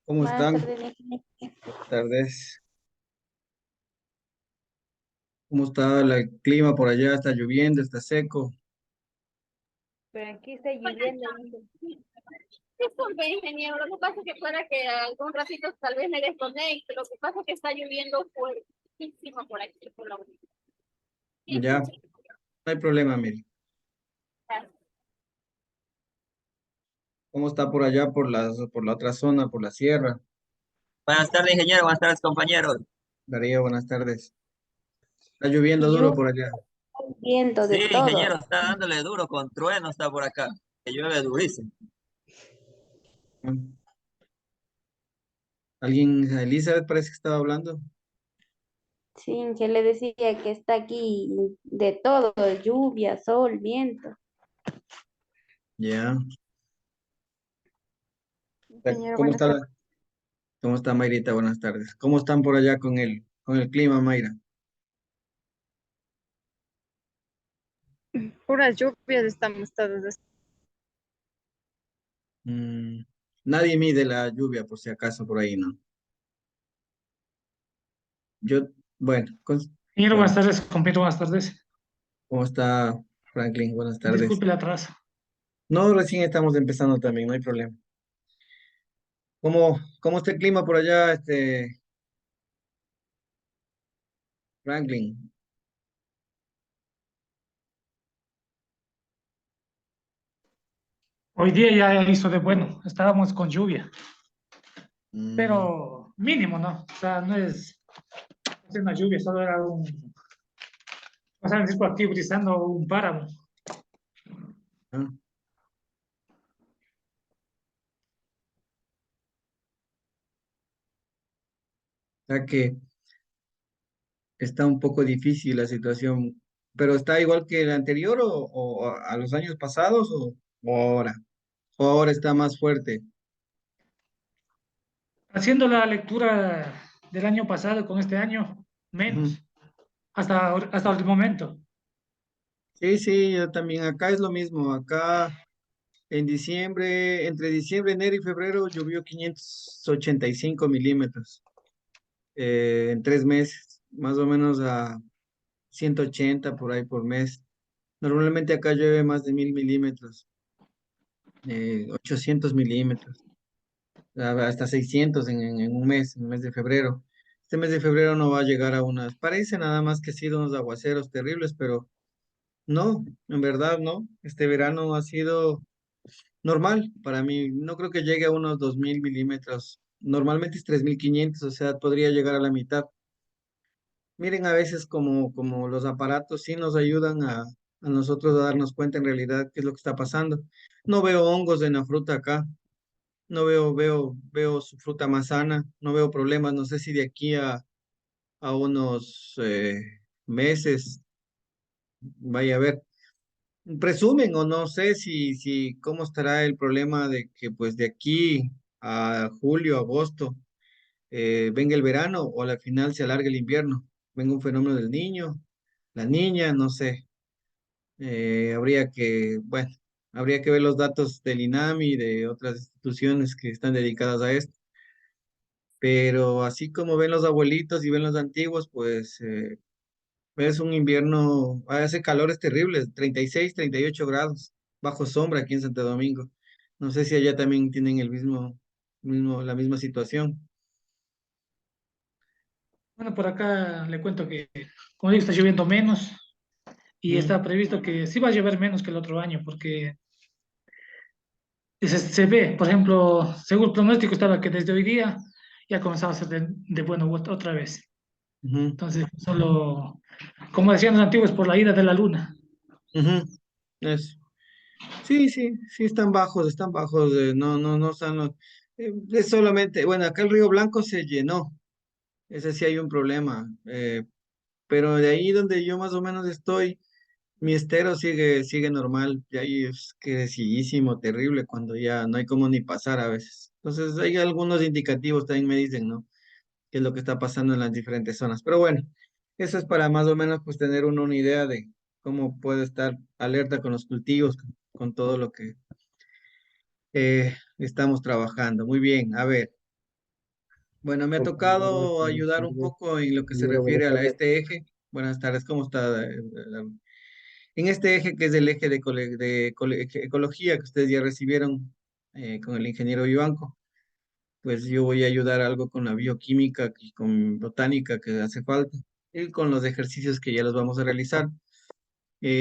¿Cómo Buenas están? tardes, Buenas tardes. ¿Cómo está el clima por allá? ¿Está lloviendo? ¿Está seco? pero aquí está lloviendo. Disculpe, ingeniero, lo que pasa es que para que algún ratito tal vez me desconecte, lo que pasa es que está lloviendo fuertísimo por aquí, por la orilla. Ya, no hay problema, mire. ¿Cómo está por allá, por la otra zona, por la sierra? Buenas tardes, ingeniero. Buenas tardes, compañeros. Darío, buenas tardes. Está lloviendo duro Lluvia, por allá. viento, Sí, de ingeniero, todo. está dándole duro con trueno, está por acá. Que llueve durísimo. ¿No? ¿Alguien, Elizabeth parece que estaba hablando? Sí, que le decía que está aquí de todo, lluvia, sol, viento. Ya. Señora, ¿Cómo buenas está tardes. cómo está Mayrita? Buenas tardes. ¿Cómo están por allá con el clima, Mayra? Puras lluvias estamos todos. Mm, nadie mide la lluvia, por si acaso, por ahí, ¿no? Yo, bueno, Señor, buenas bueno, tardes, compañero, buenas tardes. ¿cómo está Franklin? Buenas tardes. Disculpe el atraso. No, recién estamos empezando también, no hay problema. ¿Cómo está el clima por allá, Franklin? Hoy día ya hizo de bueno, estábamos con lluvia, Mm, pero mínimo, ¿no? O sea, no es una lluvia, solo era o sea, Francisco aquí utilizando un páramo. ah, o sea que está un poco difícil la situación, pero está igual que el anterior o a los años pasados o ahora, o ahora está más fuerte. Haciendo la lectura del año pasado con este año, Ujú. menos, hasta el momento. Sí, sí, yo también, acá es lo mismo, acá en diciembre, entre diciembre, enero y febrero llovió 585 milímetros en 3 meses, más o menos a 180 por ahí por mes. Normalmente acá llueve más de 1000 milímetros, 800 milímetros, hasta 600 en un mes, en el mes de febrero. Este mes de febrero no va a llegar a unas, parece nada más que ha sido unos aguaceros terribles, pero no, en verdad no. Este verano ha sido normal para mí. No creo que llegue a unos 2000 milímetros. Normalmente es 3500, o sea, podría llegar a la mitad. Miren, a veces como los aparatos sí nos ayudan a nosotros a darnos cuenta en realidad qué es lo que está pasando. No veo hongos en la fruta acá, no veo su fruta más sana, no veo problemas, no sé si de aquí a unos meses vaya a ver. Presumen o no sé si cómo estará el problema de que pues de aquí a julio, agosto, venga el verano o al final se alargue el invierno, venga un fenómeno del niño, la niña, no sé. Bueno, habría que ver los datos del INAMI y de otras instituciones que están dedicadas a esto. Pero así como ven los abuelitos y ven los antiguos, pues es un invierno, hace calores terribles, 36, 38 grados, bajo sombra aquí en Santo Domingo. No sé si allá también tienen la misma situación. Bueno, por acá le cuento que, como digo, está lloviendo menos y Mm, está previsto que sí va a llover menos que el otro año, porque se ve, por ejemplo, según el pronóstico estaba que desde hoy día ya comenzaba a ser de bueno otra vez. ujú, Entonces, solo, como decían los antiguos, por la ida de la luna. ujú, eso. Sí, sí, sí están bajos, no están es solamente, bueno, acá el Río Blanco se llenó, ese sí hay un problema, pero de ahí donde yo más o menos estoy, mi estero sigue normal, y ahí es crecidísimo, terrible, cuando ya no hay como ni pasar a veces. Entonces hay algunos indicativos también me dicen, ¿no? Qué es lo que está pasando en las diferentes zonas. Pero bueno, eso es para más o menos pues tener uno una idea de cómo puede estar alerta con los cultivos, con todo lo que estamos trabajando. Muy bien, a ver. Bueno, me ha tocado ayudar un poco en lo que se refiere a este eje. Buenas tardes, ¿cómo está? En este eje que es el eje de ecología que ustedes ya recibieron con el ingeniero Vivanco, pues yo voy a ayudar algo con la bioquímica y con botánica que hace falta y con los ejercicios que ya los vamos a realizar.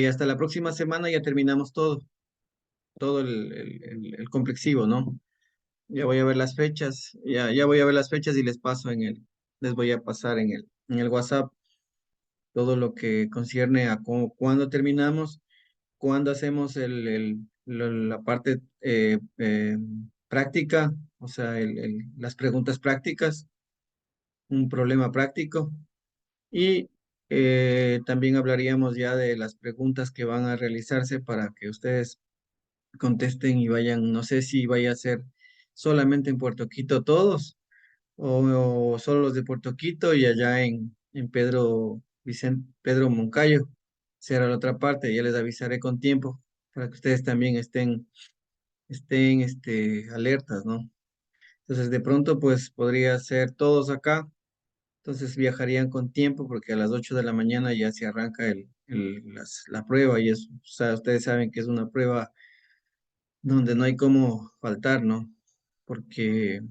Hasta la próxima semana ya terminamos todo el complexivo, ¿no? Ya voy a ver las fechas, ya voy a ver las fechas y les voy a pasar en el WhatsApp todo lo que concierne a cuándo terminamos, cuándo hacemos la parte práctica, o sea, las preguntas prácticas, un problema práctico, y también hablaríamos ya de las preguntas que van a realizarse para que ustedes contesten y vayan, no sé si vaya a ser solamente en Puerto Quito todos o solo los de Puerto Quito y allá en Pedro Moncayo será la otra parte, ya les avisaré con tiempo para que ustedes también estén alertas, ¿no? Entonces de pronto pues podría ser todos acá, entonces viajarían con tiempo porque a las 8 de la mañana ya se arranca la prueba y eso, o sea, ustedes saben que es una prueba donde no hay cómo faltar, ¿no? Porque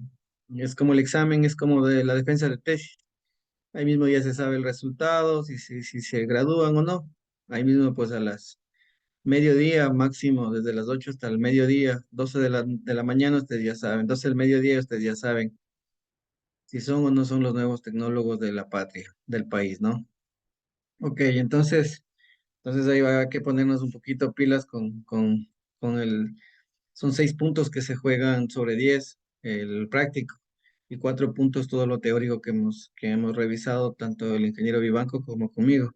es como el examen, es como de la defensa de tesis. Ahí mismo ya se sabe el resultado, si se gradúan o no. Ahí mismo pues a las mediodía máximo, desde las 8 hasta el mediodía, 12 de la mañana ustedes ya saben, 12 del mediodía ustedes ya saben si son o no son los nuevos tecnólogos de la patria, del país, ¿no? Ok, entonces ahí va a que ponernos un poquito pilas con son 6 puntos que se juegan sobre 10, el práctico, y 4 puntos todo lo teórico que hemos revisado, tanto el ingeniero Vivanco como conmigo.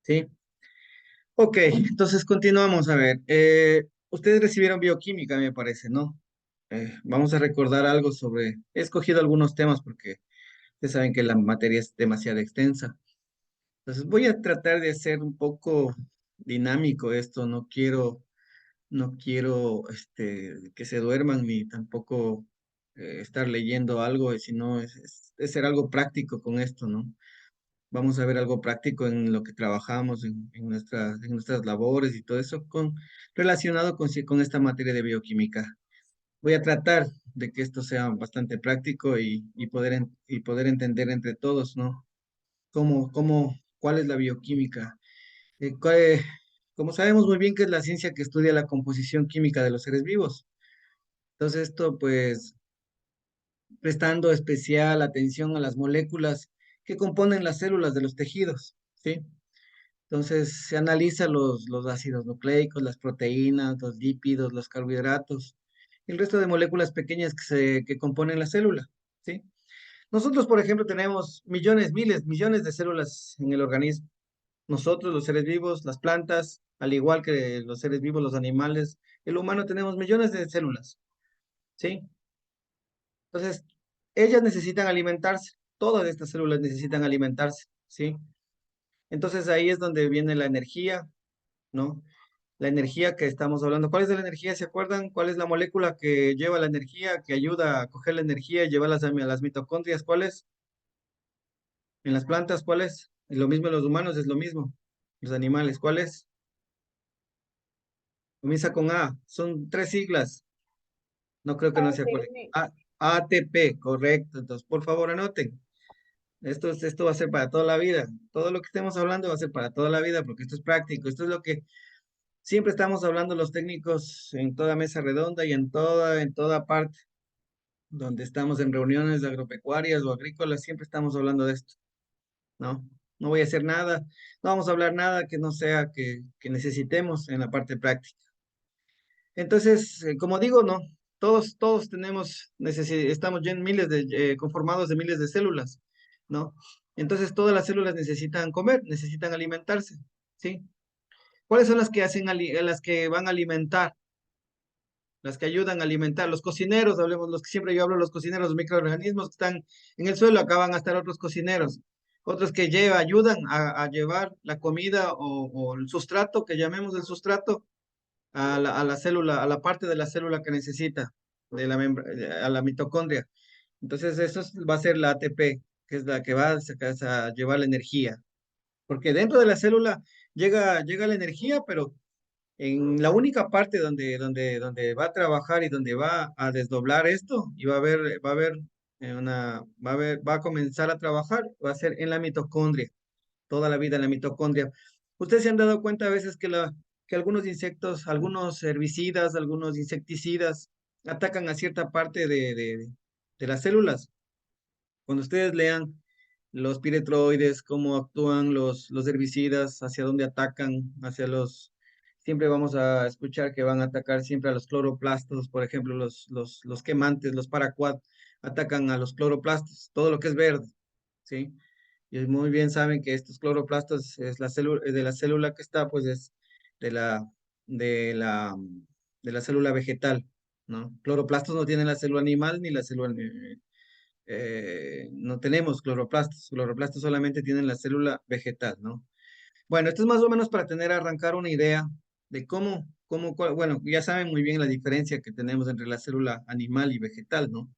¿Sí? Ok, entonces continuamos a ver. Ustedes recibieron bioquímica, me parece, ¿no? Vamos a recordar algo he escogido algunos temas porque ustedes saben que la materia es demasiado extensa. Entonces voy a tratar de hacer un poco dinámico esto, no quiero que se duerman ni tampoco estar leyendo algo, sino es ser algo práctico con esto, ¿no? Vamos a ver algo práctico en lo que trabajamos, en nuestras labores y todo eso relacionado con esta materia de bioquímica. Voy a tratar de que esto sea bastante práctico y poder entender entre todos, ¿no? ¿Cuál es la bioquímica? Eh, cuál- eh, como sabemos muy bien que es la ciencia que estudia la composición química de los seres vivos. Entonces esto pues prestando especial atención a las moléculas que componen las células de los tejidos, ¿sí? Entonces se analiza los ácidos nucleicos, las proteínas, los lípidos, los carbohidratos, y el resto de moléculas pequeñas que componen la célula, ¿sí? Nosotros, por ejemplo, tenemos millones, miles, millones de células en el organismo. Nosotros, los seres vivos, las plantas, al igual que los seres vivos, los animales, el humano tenemos millones de células, ¿sí? Entonces, ellas necesitan alimentarse, todas estas células necesitan alimentarse, ¿sí? Entonces ahí es donde viene la energía, ¿no? La energía que estamos hablando. ¿Cuál es la energía? ¿Se acuerdan? ¿Cuál es la molécula que lleva la energía, que ayuda a coger la energía y llevarlas a las mitocondrias? ¿Cuál es? En las plantas, ¿cuál es? Y lo mismo en los humanos, es lo mismo. Los animales, ¿cuál es? Comienza con A. Son 3 siglas. No creo que no se acuerden. ATP, correcto. Entonces, por favor, anoten. Esto va a ser para toda la vida. Todo lo que estemos hablando va a ser para toda la vida porque esto es práctico. Esto es lo que siempre estamos hablando los técnicos en toda mesa redonda y en toda parte donde estamos en reuniones agropecuarias o agrícolas, siempre estamos hablando de esto, ¿no? No voy a hacer nada, no vamos a hablar nada que no sea que necesitemos en la parte práctica. Entonces, como digo, no, todos estamos ya en conformados de miles de células, ¿no? Entonces, todas las células necesitan comer, necesitan alimentarse, ¿sí? ¿Cuáles son las que van a alimentar? Las que ayudan a alimentar, los cocineros, hablemos, los que siempre yo hablo, los cocineros, los microorganismos que están en el suelo, acá van a estar otros cocineros, otros que ayudan a llevar la comida o el sustrato, que llamemos el sustrato, a la célula, a la parte de la célula que necesita, a la mitocondria. Entonces va a ser la ATP, que es la que va a llevar la energía. Porque dentro de la célula llega la energía, pero en la única parte donde va a trabajar y donde va a desdoblar esto, y va a comenzar a trabajar, va a ser en la mitocondria, toda la vida en la mitocondria. Ustedes se han dado cuenta a veces que algunos insectos, algunos herbicidas, algunos insecticidas atacan a cierta parte de las células. Cuando ustedes lean los piretroides, cómo actúan los herbicidas, hacia dónde atacan, siempre vamos a escuchar que van a atacar siempre a los cloroplastos, por ejemplo, los quemantes, los paraquat, atacan a los cloroplastos, todo lo que es verde, ¿sí? Y muy bien saben que estos cloroplastos es la célula, de la célula que está, pues es de la, de la, de la célula vegetal, ¿no? Cloroplastos no tienen la célula animal ni la célula no tenemos cloroplastos. Cloroplastos solamente tienen la célula vegetal, ¿no? Bueno, esto es más o menos para arrancar una idea de bueno, ya saben muy bien la diferencia que tenemos entre la célula animal y vegetal, ¿no?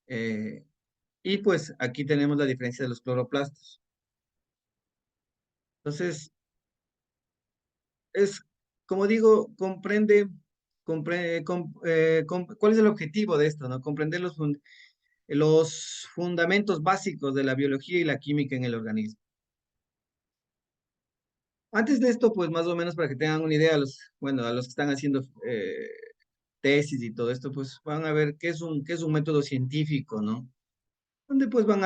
Eh, y pues aquí tenemos la diferencia de los cloroplastos. Entonces, es, como digo, ¿cuál es el objetivo de esto, no? Comprender los fundamentos básicos de la biología y la química en el organismo. Antes de esto, pues más o menos para que tengan una idea, bueno, a los que están haciendo tesis y todo esto, pues van a ver qué es un método científico, ¿no? Donde pues van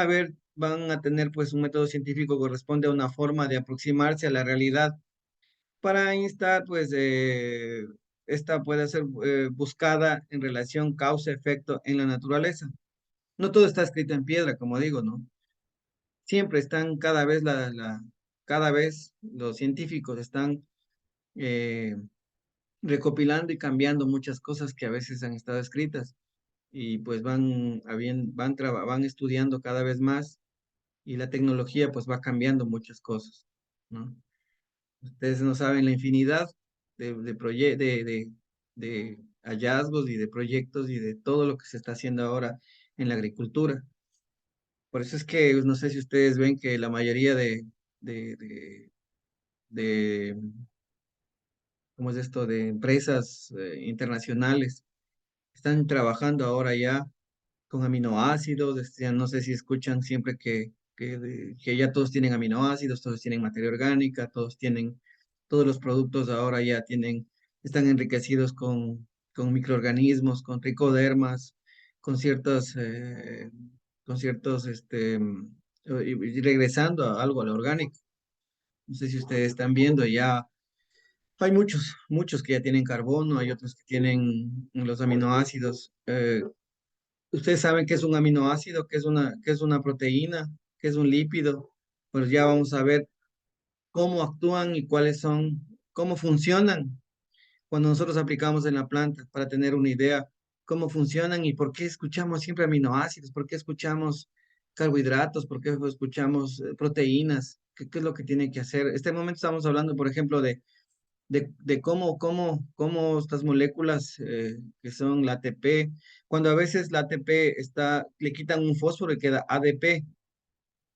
a tener pues un método científico que corresponde a una forma de aproximarse a la realidad para instar, pues, esta puede ser buscada en relación causa-efecto en la naturaleza. No todo está escrito en piedra, como digo, ¿no? Siempre están cada vez los científicos están eh, recopilando y cambiando muchas cosas que a veces han estado escritas y pues van estudiando cada vez más y la tecnología pues va cambiando muchas cosas, ¿no? Ustedes no saben la infinidad de hallazgos y de proyectos y de todo lo que se está haciendo ahora en la agricultura. Por eso es que no sé si ustedes ven que la mayoría de, de, de ¿cómo es esto? De empresas internacionales están trabajando ahora ya con aminoácidos. No sé si escuchan siempre que ya todos tienen aminoácidos, todos tienen materia orgánica, todos los productos ahora están enriquecidos con microorganismos, con tricodermas, con ciertos, y regresando a algo al orgánico. No sé si ustedes están viendo ya. Hay muchos que ya tienen carbono, hay otros que tienen los aminoácidos. Ustedes saben qué es un aminoácido, qué es una proteína, qué es un lípido. Pues ya vamos a ver cómo actúan y cómo funcionan cuando nosotros aplicamos en la planta para tener una idea cómo funcionan y por qué escuchamos siempre aminoácidos, por qué escuchamos carbohidratos, por qué escuchamos proteínas, qué es lo que tiene que hacer. Este momento estamos hablando, por ejemplo, de cómo estas moléculas que son la ATP, cuando a veces la ATP le quitan un fósforo y queda ADP,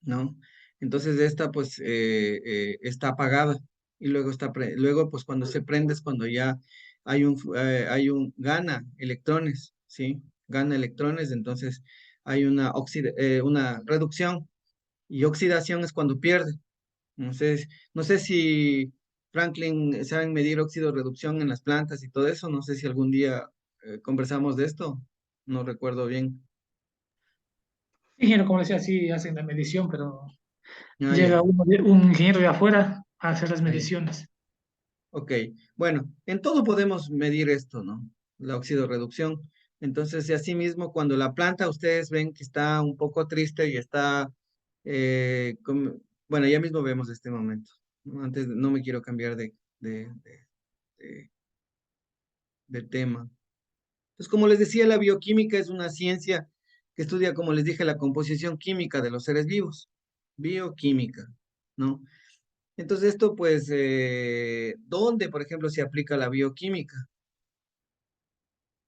¿no? Entonces esta pues está apagada y luego pues cuando se prende es cuando ya gana electrones, ¿sí? Gana electrones, entonces hay una reducción y oxidación es cuando pierde. No sé si Franklin saben medir óxido de reducción en las plantas y todo eso. No sé si algún día conversamos de esto. No recuerdo bien. Ingeniero, como decía, sí hacen la medición, pero Ah, ya. llega un ingeniero de afuera a hacer las Ah, ya. mediciones. Ok. Bueno, en todo podemos medir esto, ¿no? La óxido reducción. Entonces, y asimismo, cuando la planta ustedes ven que está un poco triste y está, bueno, ya mismo vemos este momento, ¿no? Antes no me quiero cambiar de- de tema. Entonces, como les decía, la bioquímica es una ciencia que estudia, como les dije, la composición química de los seres vivos. Bioquímica, ¿no? Entonces, esto, pues, ¿dónde, por ejemplo, se aplica la bioquímica?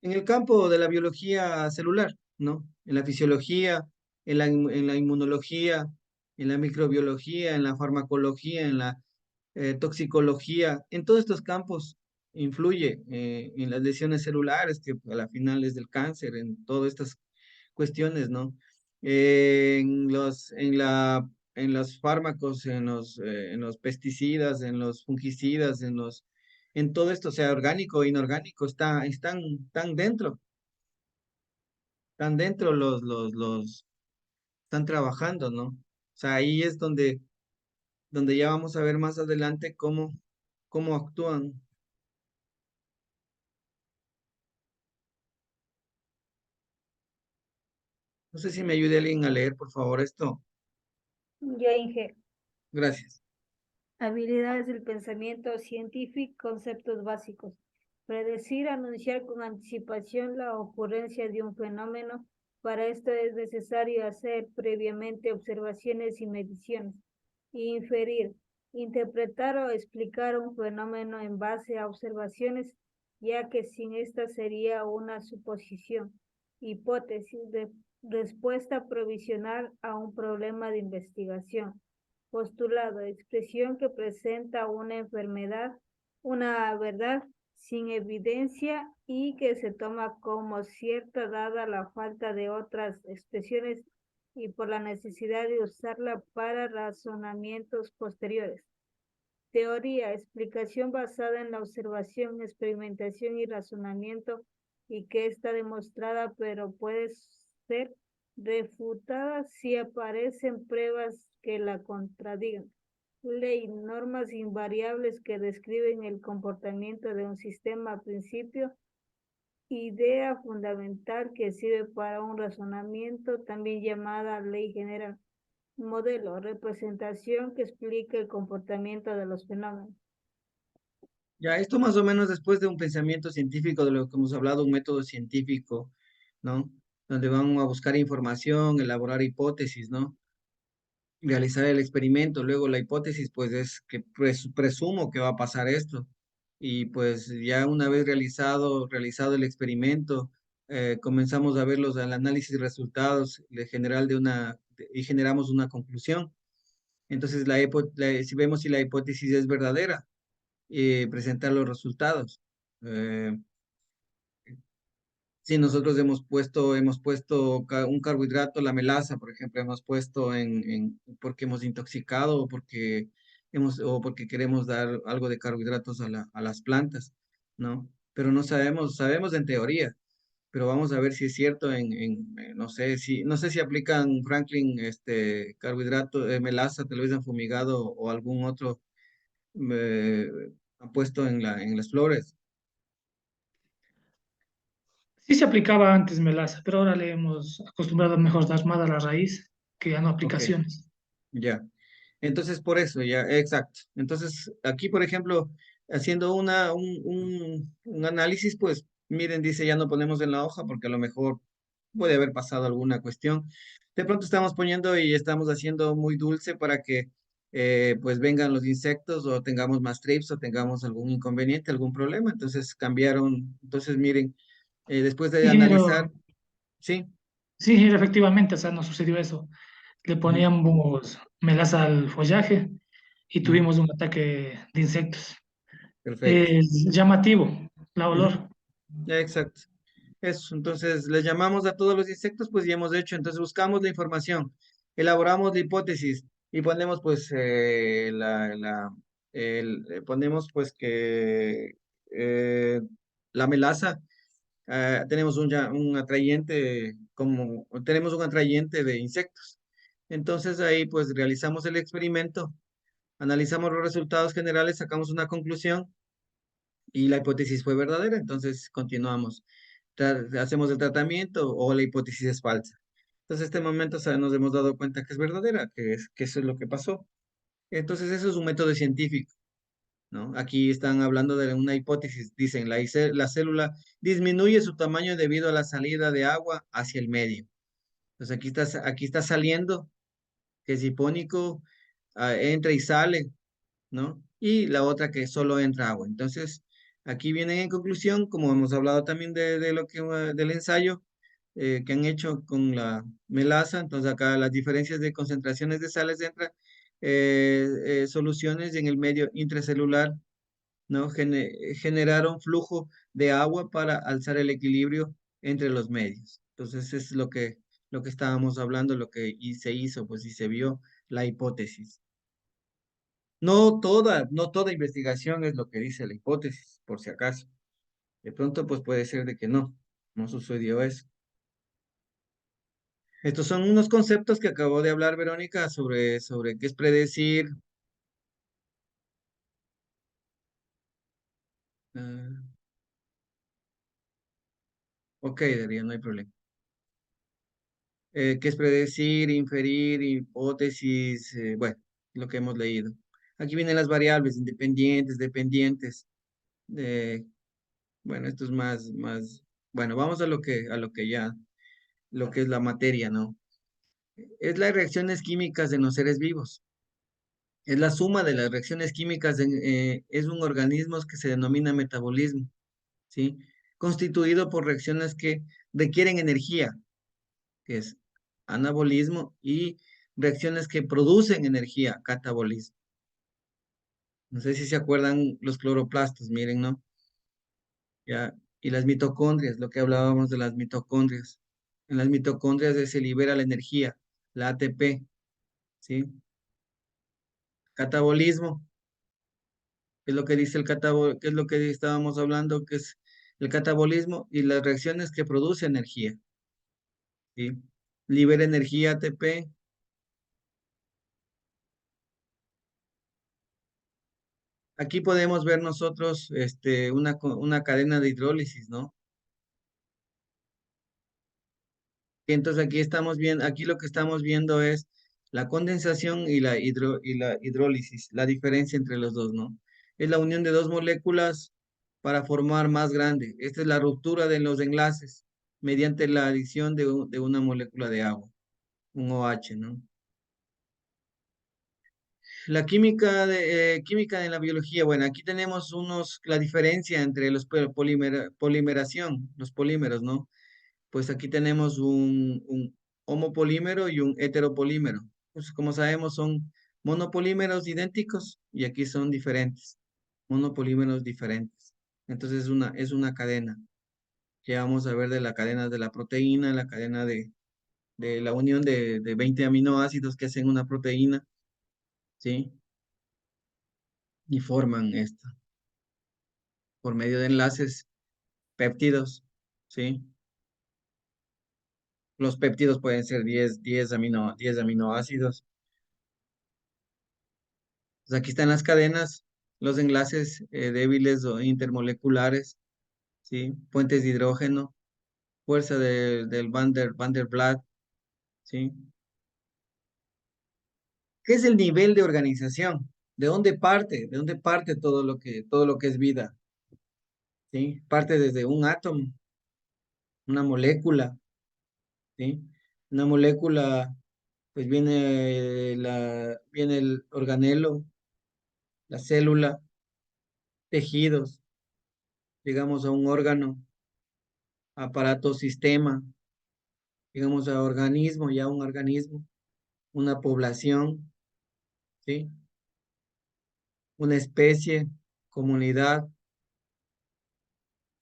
en el campo de la biología celular, ¿no? En la fisiología, en la inmunología, en la microbiología, en la farmacología, en la toxicología, en todos estos campos influye en las lesiones celulares, que a la final es del cáncer, en todas estas cuestiones, ¿no? En los fármacos, en los pesticidas, en los fungicidas, en todo esto, sea orgánico o inorgánico, están dentro están trabajando, ¿no? O sea, ahí es donde ya vamos a ver más adelante cómo actúan. No sé si me ayude alguien a leer, por favor, esto. Ya, Inge. Gracias. Habilidades del pensamiento científico, conceptos básicos. Predecir, anunciar con anticipación la ocurrencia de un fenómeno. Para esto es necesario hacer previamente observaciones y mediciones. Inferir, interpretar o explicar un fenómeno en base a observaciones, ya que sin esta sería una suposición. Hipótesis, de respuesta provisional a un problema de investigación. Postulado, expresión que presenta una enfermedad, una verdad sin evidencia y que se toma como cierta dada la falta de otras expresiones y por la necesidad de usarla para razonamientos posteriores. Teoría, explicación basada en la observación, experimentación y razonamiento y que está demostrada pero puede ser refutada si aparecen pruebas que la contradigan. Ley, normas invariables que describen el comportamiento de un sistema, principio, idea fundamental que sirve para un razonamiento, también llamada ley general. Modelo, representación que explica el comportamiento de los fenómenos. Ya, esto más o menos después de un pensamiento científico, de lo que hemos hablado, un método científico, ¿no? Donde van a buscar información, elaborar hipótesis, ¿no? Realizar el experimento. Luego la hipótesis, pues es que presumo que va a pasar esto. Y pues ya una vez realizado el experimento, comenzamos a ver el análisis de resultados de general y generamos una conclusión. Entonces, si vemos si la hipótesis es verdadera, presentar los resultados. Eh, si nosotros hemos puesto un carbohidrato, la melaza, por ejemplo, hemos puesto porque hemos intoxicado o porque queremos dar algo de carbohidratos a las plantas, ¿no? Pero no sabemos en teoría, pero vamos a ver si es cierto no sé si aplican Franklin, carbohidrato, melaza, tal vez han fumigado o algún otro eh, han puesto en las flores. Sí se aplicaba antes melaza, pero ahora le hemos acostumbrado a mejor dar más a la raíz que a no Ok, aplicaciones. ya. Entonces, por eso, ya, exacto. Entonces, aquí, por ejemplo, haciendo un análisis, pues, miren, dice, ya no ponemos en la hoja porque a lo mejor puede haber pasado alguna cuestión. De pronto estamos poniendo y estamos haciendo muy dulce para que, pues, vengan los insectos o tengamos más trips o tengamos algún inconveniente, algún problema. Entonces, cambiaron. Entonces, miren, después de analizar, Ingeniero, sí. sí, ingeniero, efectivamente, o sea, nos sucedió eso. Le Ujú, poníamos melaza al follaje y ujú, tuvimos un ataque de insectos. perfecto. Es llamativo, la Ujú, olor. exacto. Eso, entonces les llamamos a todos los insectos, pues ya hemos hecho, entonces buscamos la información, elaboramos la hipótesis y ponemos pues ponemos pues que la melaza, tenemos un atrayente de insectos. Entonces ahí pues realizamos el experimento, analizamos los resultados generales, sacamos una conclusión y la hipótesis fue verdadera, entonces continuamos. Hacemos el tratamiento o la hipótesis es falsa. Entonces, en este momento nos hemos dado cuenta que es verdadera, que eso es lo que pasó. Entonces, eso es un método científico, ¿no? Aquí están hablando de una hipótesis. Dicen, la célula disminuye su tamaño debido a la salida de agua hacia el medio. Entonces, aquí está saliendo, que es hipónico, entra y sale, ¿no? Y la otra que solo entra agua. Entonces, Aquí vienen en conclusión, como hemos hablado también de lo que del ensayo que han hecho con la melaza, entonces acá las diferencias de concentraciones de sales entran soluciones en el medio intracelular, ¿no? Generaron flujo de agua para alzar el equilibrio entre los medios. Entonces es lo que estábamos hablando, lo que se hizo, pues y se vio la hipótesis. No toda investigación es lo que dice la hipótesis, por si acaso. De pronto, pues puede ser de que no sucedió eso. Estos son unos conceptos que acabó de hablar Verónica sobre qué es predecir. ah, ok, Daría, no hay problema. Qué es predecir, inferir, hipótesis, bueno, lo que hemos leído. Aquí vienen las variables independientes, dependientes. eh, bueno, esto es bueno, vamos a lo que ya, lo que es la materia, ¿no? Es las reacciones químicas en los seres vivos. Es la suma de las reacciones químicas, es un organismo que se denomina metabolismo, ¿sí? Constituido por reacciones que requieren energía, que es anabolismo, y reacciones que producen energía, catabolismo. No sé si se acuerdan los cloroplastos, miren, ¿no? Ya, y las mitocondrias, lo que hablábamos de las mitocondrias. En las mitocondrias se libera la energía, la ATP, ¿sí? Catabolismo, ¿qué es lo que dice qué es lo que estábamos hablando? Que es el catabolismo y las reacciones que produce energía, ¿sí? Libera energía ATP. Aquí podemos ver nosotros una cadena de hidrólisis, ¿no? Y entonces aquí estamos viendo, aquí lo que estamos viendo es la condensación y y la hidrólisis, la diferencia entre los dos, ¿no? Es la unión de dos moléculas para formar más grande. Esta es la ruptura de los enlaces mediante la adición de una molécula de agua, un OH, ¿no? La química en la biología, bueno, aquí tenemos la diferencia entre los polimeración, los polímeros, ¿no? Pues aquí tenemos un homopolímero y un heteropolímero. Pues como sabemos son monopolímeros idénticos y aquí son diferentes, monopolímeros diferentes. Entonces es una cadena que vamos a ver de la cadena de la proteína, la cadena de la unión de 20 aminoácidos que hacen una proteína, ¿sí? Y forman esto por medio de enlaces péptidos, ¿sí? Los péptidos pueden ser 10 aminoácidos. Pues aquí están las cadenas, los enlaces débiles o intermoleculares, ¿sí? Puentes de hidrógeno, fuerza del Van der Blatt, ¿sí? ¿Qué es el nivel de organización? ¿De dónde parte? ¿De dónde parte todo lo que es vida? ¿Sí? Parte desde un átomo, una molécula, ¿sí? Una molécula, pues viene el organelo, la célula, tejidos, llegamos a un órgano, aparato, sistema, llegamos a organismo, ya un organismo, una población, ¿sí? Una especie, comunidad,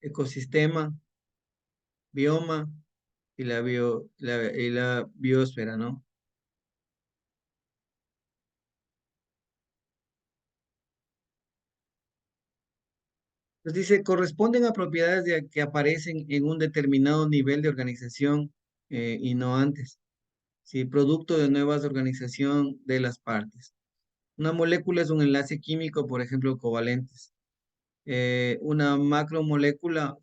ecosistema, bioma y la biosfera, ¿no? Entonces dice, corresponden a propiedades que aparecen en un determinado nivel de organización y no antes, ¿sí? Producto de nuevas organización de las partes. Una molécula es un enlace químico, por ejemplo, covalentes. Una macromolécula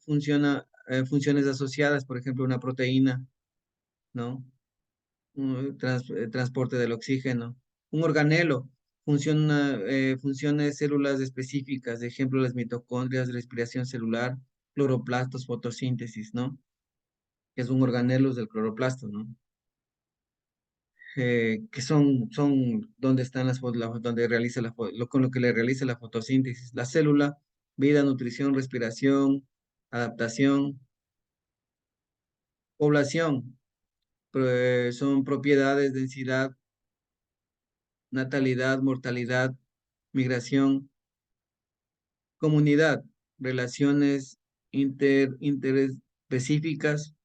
funciones asociadas, por ejemplo, una proteína, ¿no? Transporte del oxígeno. Un organelo funciones células específicas, de ejemplo, las mitocondrias, respiración celular, cloroplastos, fotosíntesis, ¿no? Que es un organelo del cloroplasto, ¿no? Que son donde están donde realiza con lo que le realiza la fotosíntesis. La célula vida, nutrición, respiración, adaptación, población, son propiedades, densidad, natalidad, mortalidad, migración, comunidad, relaciones interespecíficas,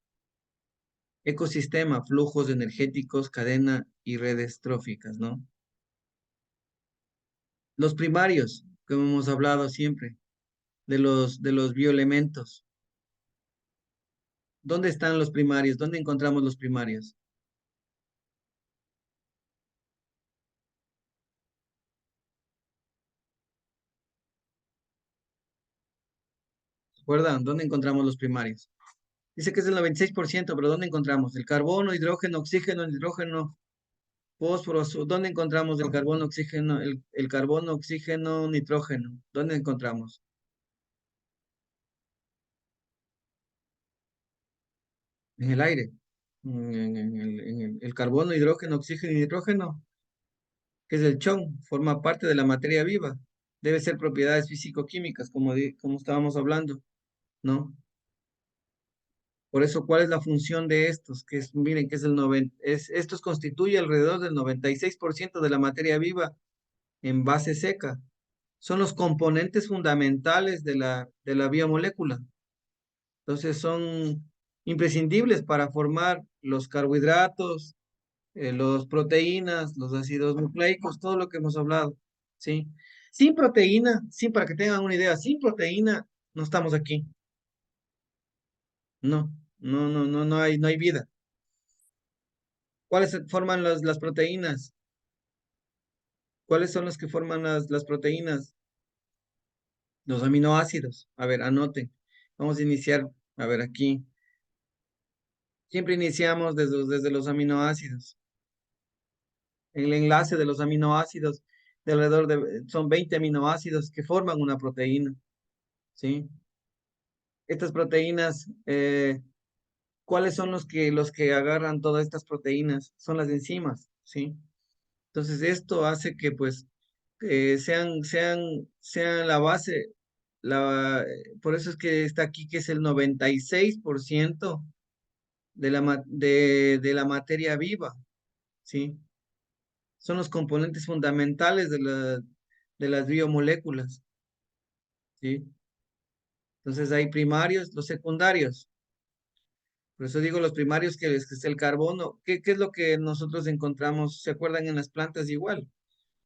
ecosistema, flujos energéticos, cadena y redes tróficas, ¿no? Los primarios, como hemos hablado siempre, de los bioelementos. ¿Dónde están los primarios? ¿Dónde encontramos los primarios? ¿Se acuerdan? ¿Dónde encontramos los primarios? Dice que es el 96%, pero ¿dónde encontramos? El carbono, hidrógeno, oxígeno, nitrógeno, fósforo, ¿dónde encontramos el carbono, oxígeno, el carbono, oxígeno, nitrógeno? ¿Dónde encontramos? En el aire. El carbono, hidrógeno, oxígeno y nitrógeno, que es el chon, forma parte de la materia viva. Debe ser propiedades físico-químicas, como estábamos hablando, ¿no? Por eso, ¿cuál es la función de estos? Que es, miren, que es estos constituye alrededor del 96% de la materia viva en base seca. Son los componentes fundamentales de la biomolécula. Entonces, son imprescindibles para formar los carbohidratos, los proteínas, los ácidos nucleicos, todo lo que hemos hablado, ¿sí? Sin proteína, para que tengan una idea, sin proteína no estamos aquí. No hay vida. ¿Cuáles forman las proteínas? ¿Cuáles son los que forman las proteínas? Los aminoácidos. A ver, anoten. Vamos a iniciar, a ver, aquí. Siempre iniciamos desde los aminoácidos. El enlace de los aminoácidos, son 20 aminoácidos que forman una proteína, ¿sí? Estas proteínas, ¿cuáles son los que agarran todas estas proteínas? Son las enzimas, ¿sí? Entonces, esto hace que, pues, sean la base, por eso es que está aquí que es el 96% de la materia viva, ¿sí? Son los componentes fundamentales de las biomoléculas, ¿sí? Entonces hay primarios, los secundarios. Por eso digo los primarios que es el carbono. ¿Qué es lo que nosotros encontramos? ¿Se acuerdan en las plantas igual?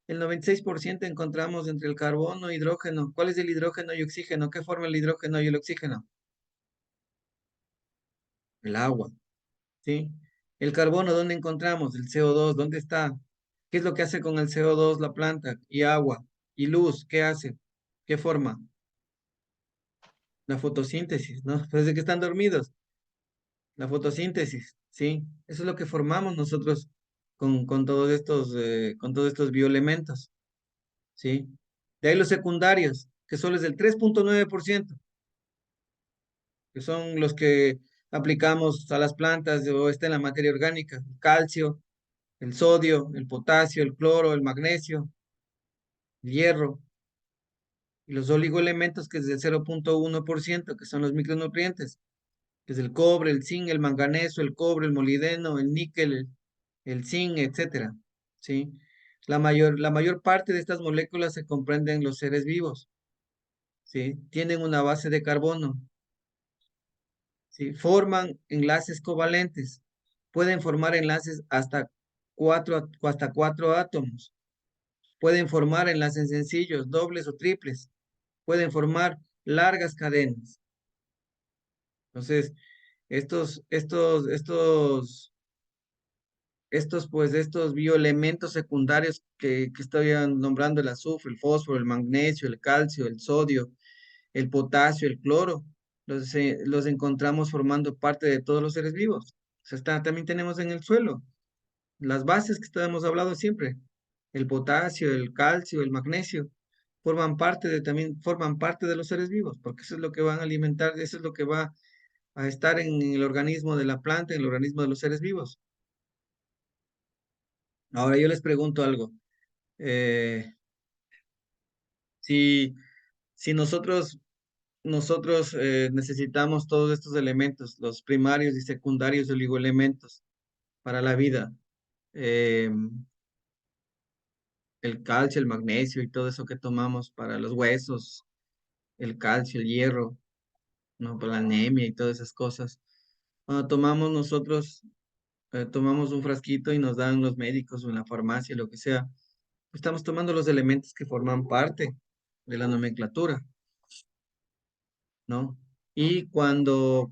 El 96% encontramos entre el carbono e hidrógeno. ¿Cuál es el hidrógeno y oxígeno? ¿Qué forma el hidrógeno y el oxígeno? El agua, ¿sí? El carbono, ¿dónde encontramos? El CO2, ¿dónde está? ¿Qué es lo que hace con el CO2 la planta? Y agua, y luz, ¿qué hace? ¿Qué forma? La fotosíntesis, ¿no? Pues de que están dormidos. La fotosíntesis, ¿sí? Eso es lo que formamos nosotros con todos estos bioelementos, ¿sí? De ahí los secundarios, que solo es del 3,9%, que son los que aplicamos a las plantas o está en la materia orgánica, el calcio, el sodio, el potasio, el cloro, el magnesio, el hierro, y los oligoelementos, que es del 0,1%, que son los micronutrientes, que es el cobre, el zinc, el manganeso, el cobre, el molibdeno, el níquel, el zinc, etcétera, ¿sí? La mayor parte de estas moléculas se comprenden en los seres vivos, ¿sí? Tienen una base de carbono, ¿sí? Forman enlaces covalentes, pueden formar enlaces hasta cuatro átomos, pueden formar enlaces sencillos, dobles o triples, pueden formar largas cadenas. Entonces, estos bioelementos secundarios que estoy nombrando, el azufre, el fósforo, el magnesio, el calcio, el sodio, el potasio, el cloro, los encontramos formando parte de todos los seres vivos. O sea, también tenemos en el suelo las bases que estábamos hablando siempre, el potasio, el calcio, el magnesio, también forman parte de los seres vivos, porque eso es lo que van a alimentar, eso es lo que va a estar en el organismo de la planta, en el organismo de los seres vivos. Ahora yo les pregunto algo. Eh, si, Si nosotros necesitamos todos estos elementos, los primarios y secundarios oligoelementos para la vida, eh, el calcio, el magnesio y todo eso que tomamos para los huesos, el calcio, el hierro, ¿no? Para la anemia y todas esas cosas. Cuando tomamos nosotros, tomamos un frasquito y nos dan los médicos o en la farmacia, lo que sea, estamos tomando los elementos que forman parte de la nomenclatura, ¿no? Y cuando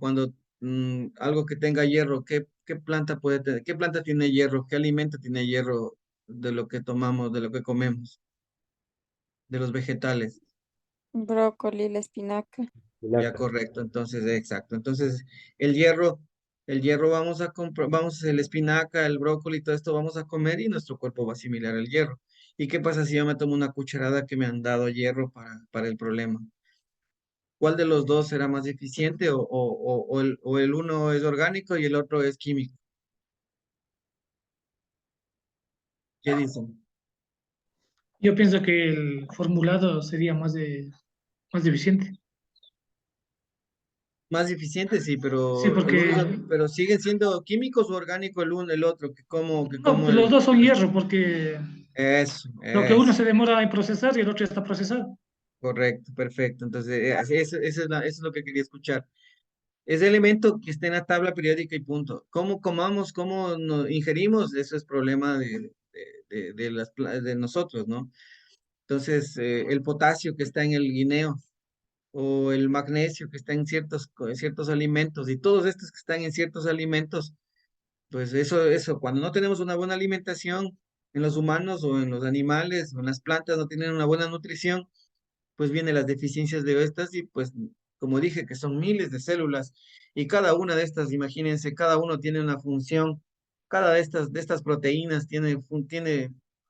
algo que tenga hierro, ¿qué planta puede tener? ¿Qué planta tiene hierro? ¿Qué alimento tiene hierro de lo que tomamos, de lo que comemos, de los vegetales? Brócoli, la espinaca. Ya, correcto. Entonces, exacto. Entonces, el hierro, el hierro vamos a comprar, vamos, el espinaca, el brócoli, todo esto vamos a comer y nuestro cuerpo va a asimilar el hierro. ¿Y qué pasa si yo me tomo una cucharada que me han dado hierro para el problema? ¿Cuál de los dos será más eficiente o el uno es orgánico y el otro es químico? ¿Qué dicen? Yo pienso que el formulado sería más eficiente. Más eficiente, sí, Sí, pero el uno, porque pero siguen siendo químicos o orgánico el uno, el otro, que no, como pues los el, dos son hierro, porque eso, lo que uno eso. se demora en procesar y el otro ya está procesado. Correcto, perfecto. Entonces, eso es lo que quería escuchar. Ese elemento que esté en la tabla periódica y punto. ¿Cómo comamos, cómo nos ingerimos? Eso es problema de nosotros, ¿no? Entonces, el potasio que está en el guineo o el magnesio que está en ciertos alimentos y todos estos que están en ciertos alimentos, pues cuando no tenemos una buena alimentación en los humanos o en los animales o en las plantas, no tienen una buena nutrición, pues vienen las deficiencias de estas y pues, como dije, que son miles de células y cada una de estas, imagínense, cada uno tiene una función, cada de estas proteínas tiene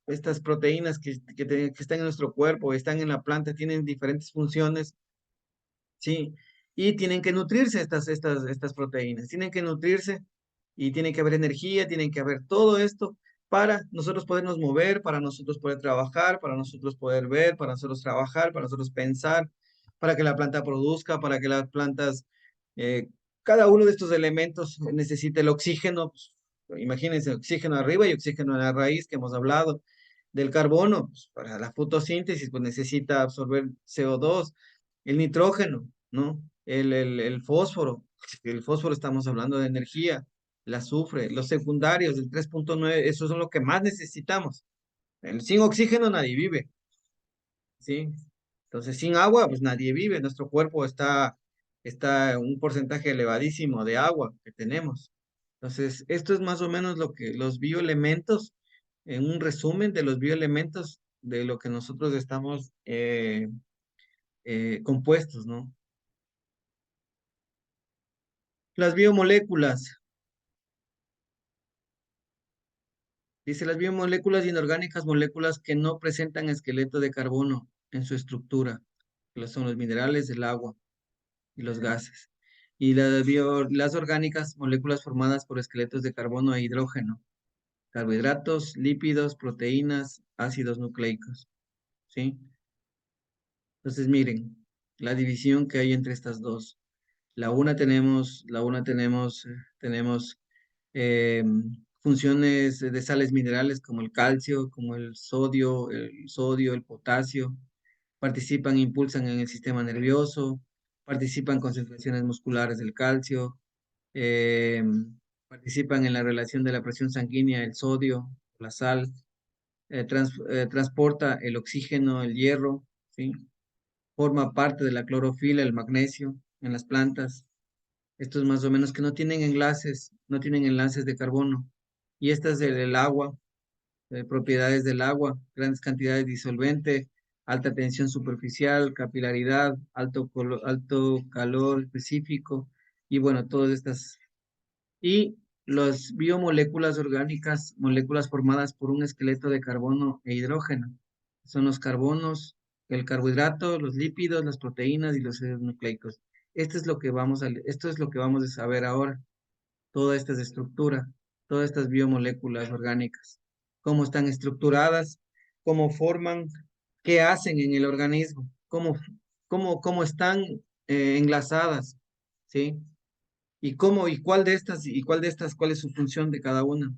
estas proteínas que están en nuestro cuerpo, están en la planta, tienen diferentes funciones, ¿sí? Y tienen que nutrirse estas proteínas, tienen que nutrirse y tiene que haber energía, tienen que haber todo esto para nosotros podernos mover, para nosotros poder trabajar, para nosotros poder ver, para nosotros trabajar, para nosotros pensar, para que la planta produzca, para que las plantas, eh, cada uno de estos elementos necesita el oxígeno, pues, imagínense, oxígeno arriba y oxígeno en la raíz que hemos hablado, del carbono, pues, para la fotosíntesis, pues necesita absorber CO2, el nitrógeno, ¿no? El fósforo, el fósforo estamos hablando de energía, el azufre, los secundarios, el 3,9, esos son lo que más necesitamos. Sin oxígeno nadie vive, ¿sí? Entonces, sin agua, pues nadie vive. Nuestro cuerpo está en un porcentaje elevadísimo de agua que tenemos. Entonces, esto es más o menos lo que los bioelementos, en un resumen de los bioelementos de lo que nosotros estamos compuestos, ¿no? Las biomoléculas. Dice, las biomoléculas inorgánicas, moléculas que no presentan esqueleto de carbono en su estructura, que son los minerales, el agua y los gases. Y las orgánicas, moléculas formadas por esqueletos de carbono e hidrógeno, carbohidratos, lípidos, proteínas, ácidos nucleicos. ¿Sí? Entonces, miren, la división que hay entre estas dos. Tenemos eh, funciones de sales minerales como el calcio, como el sodio, el potasio, participan e impulsan en el sistema nervioso, participan en concentraciones musculares del calcio, eh, participan en la relación de la presión sanguínea, el sodio, la sal, transporta el oxígeno, el hierro, ¿sí? Forma parte de la clorofila, el magnesio en las plantas. Estos más o menos que no tienen enlaces de carbono. Y esta es el agua, propiedades del agua, grandes cantidades de disolvente, alta tensión superficial, capilaridad, alto calor específico, y bueno, todas estas. Y las biomoléculas orgánicas, moléculas formadas por un esqueleto de carbono e hidrógeno. Son los carbonos, el carbohidrato, los lípidos, las proteínas y los ácidos nucleicos. Esto es lo que vamos a saber ahora, toda esta estructura, todas estas biomoléculas orgánicas, cómo están estructuradas, cómo forman, qué hacen en el organismo, cómo están enlazadas, ¿sí? Cuál es su función de cada una.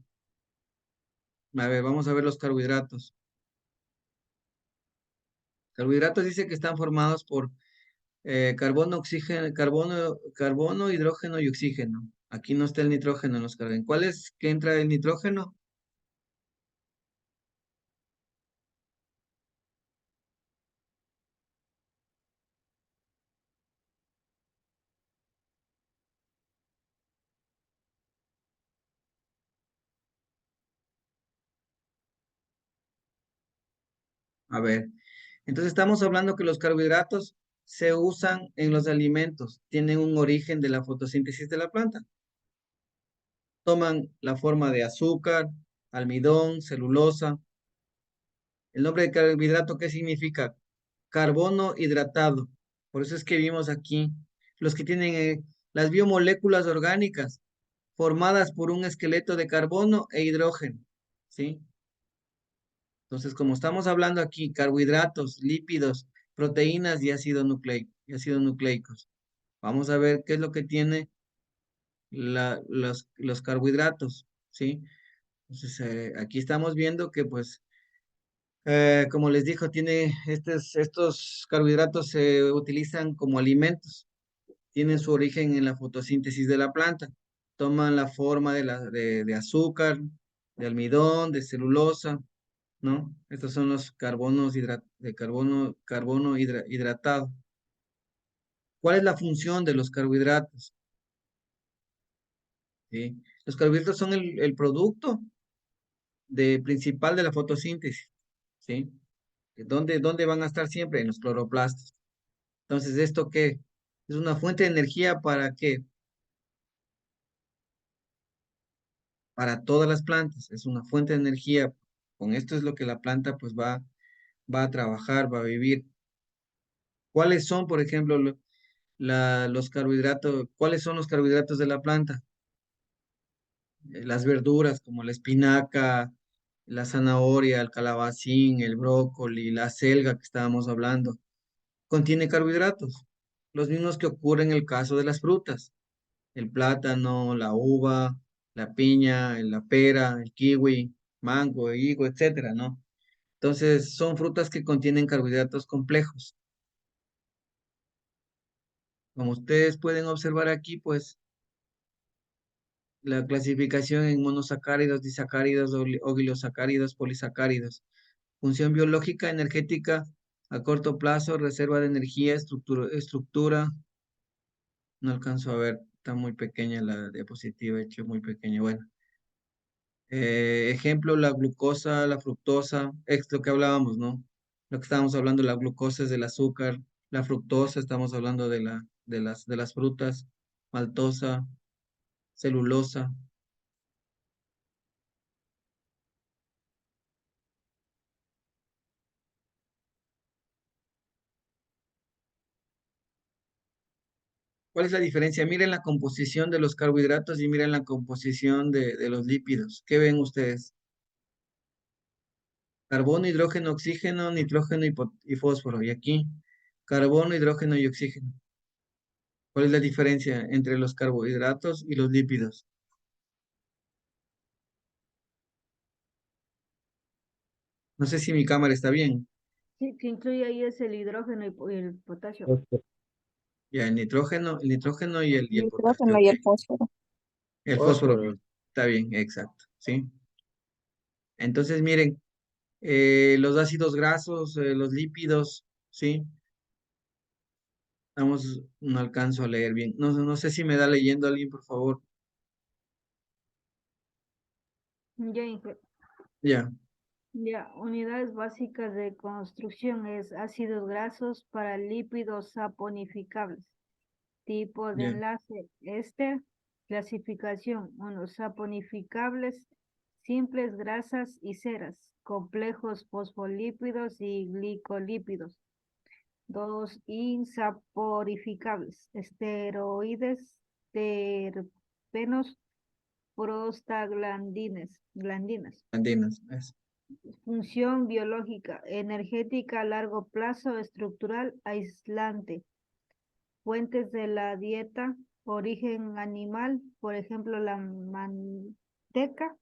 A ver, vamos a ver los carbohidratos. Carbohidratos dice que están formados por carbono, oxígeno, carbono, hidrógeno y oxígeno. Aquí no está el nitrógeno en los carbohidratos. ¿Cuál es que entra el nitrógeno? A ver, entonces estamos hablando que los carbohidratos se usan en los alimentos, tienen un origen de la fotosíntesis de la planta. Toman la forma de azúcar, almidón, celulosa. El nombre de carbohidrato, ¿qué significa? Carbono hidratado. Por eso es que vimos aquí los que tienen las biomoléculas orgánicas formadas por un esqueleto de carbono e hidrógeno, ¿sí? Entonces, como estamos hablando aquí, carbohidratos, lípidos, proteínas y ácido nucleicos. Vamos a ver qué es lo que tiene los carbohidratos, ¿sí? Entonces, aquí estamos viendo que, pues, como les dijo, tiene estos carbohidratos se utilizan como alimentos, tienen su origen en la fotosíntesis de la planta, toman la forma de azúcar, de almidón, de celulosa, ¿no? Estos son los carbono hidratado. ¿Cuál es la función de los carbohidratos? ¿Sí? Los carbohidratos son el producto principal de la fotosíntesis, ¿sí? ¿Dónde van a estar siempre? En los cloroplastos. Entonces, ¿esto qué? Es una fuente de energía ¿para qué? Para todas las plantas. Es una fuente de energía. Con esto es lo que la planta pues va a trabajar, va a vivir. ¿Cuáles son, por ejemplo, los carbohidratos? ¿Cuáles son los carbohidratos de la planta? Las verduras como la espinaca, la zanahoria, el calabacín, el brócoli, la selga que estábamos hablando. Contiene carbohidratos. Los mismos que ocurren en el caso de las frutas. El plátano, la uva, la piña, la pera, el kiwi, mango, higo, etcétera, ¿no? Entonces, son frutas que contienen carbohidratos complejos. Como ustedes pueden observar aquí, pues, la clasificación en monosacáridos, disacáridos, oligosacáridos, polisacáridos. Función biológica, energética, a corto plazo, reserva de energía, estructura. No alcanzo a ver, está muy pequeña la diapositiva, hecho muy pequeña. Bueno. Ejemplo, la glucosa, la fructosa, es lo que hablábamos, ¿no? Lo que estábamos hablando, la glucosa es del azúcar, la fructosa, estamos hablando de las frutas, maltosa, celulosa. ¿Cuál es la diferencia? Miren la composición de los carbohidratos y miren la composición de los lípidos. ¿Qué ven ustedes? Carbono, hidrógeno, oxígeno, nitrógeno y fósforo. Y aquí, carbono, hidrógeno y oxígeno. ¿Cuál es la diferencia entre los carbohidratos y los lípidos? No sé si mi cámara está bien. Sí, que incluye ahí es el hidrógeno y el potasio. Ya, el nitrógeno y el potasio, Nitrógeno ok. y el fósforo. El fósforo, está bien, exacto, ¿sí? Entonces, miren, los ácidos grasos, los lípidos, ¿sí? No alcanzo a leer bien. No sé si me da leyendo alguien, por favor. Ya, Inge. Ya, Ya, unidades básicas de construcción es ácidos grasos para lípidos saponificables. Tipo de ya. enlace éster, clasificación, unos saponificables, simples grasas y ceras, complejos fosfolípidos y glicolípidos. Dos, insaporificables, esteroides, terpenos, prostaglandinas. Andinas, eso. Función biológica, energética a largo plazo, estructural, aislante. Fuentes de la dieta, origen animal, por ejemplo, la manteca.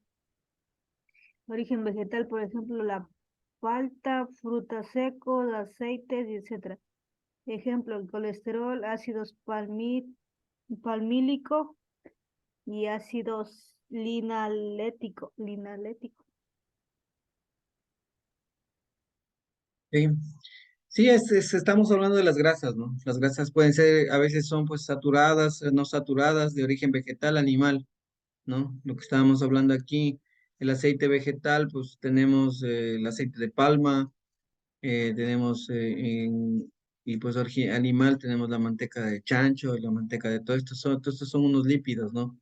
Origen vegetal, por ejemplo, la palta, frutas secos, aceites, etc. Ejemplo, el colesterol, ácidos palmílico y ácidos linalético. Sí, sí, estamos hablando de las grasas, ¿no? Las grasas pueden ser, a veces son pues saturadas, no saturadas, de origen vegetal, animal, ¿no? Lo que estábamos hablando aquí, el aceite vegetal, pues tenemos el aceite de palma, tenemos y pues animal, tenemos la manteca de chancho, la manteca de todo estos son unos lípidos, ¿no?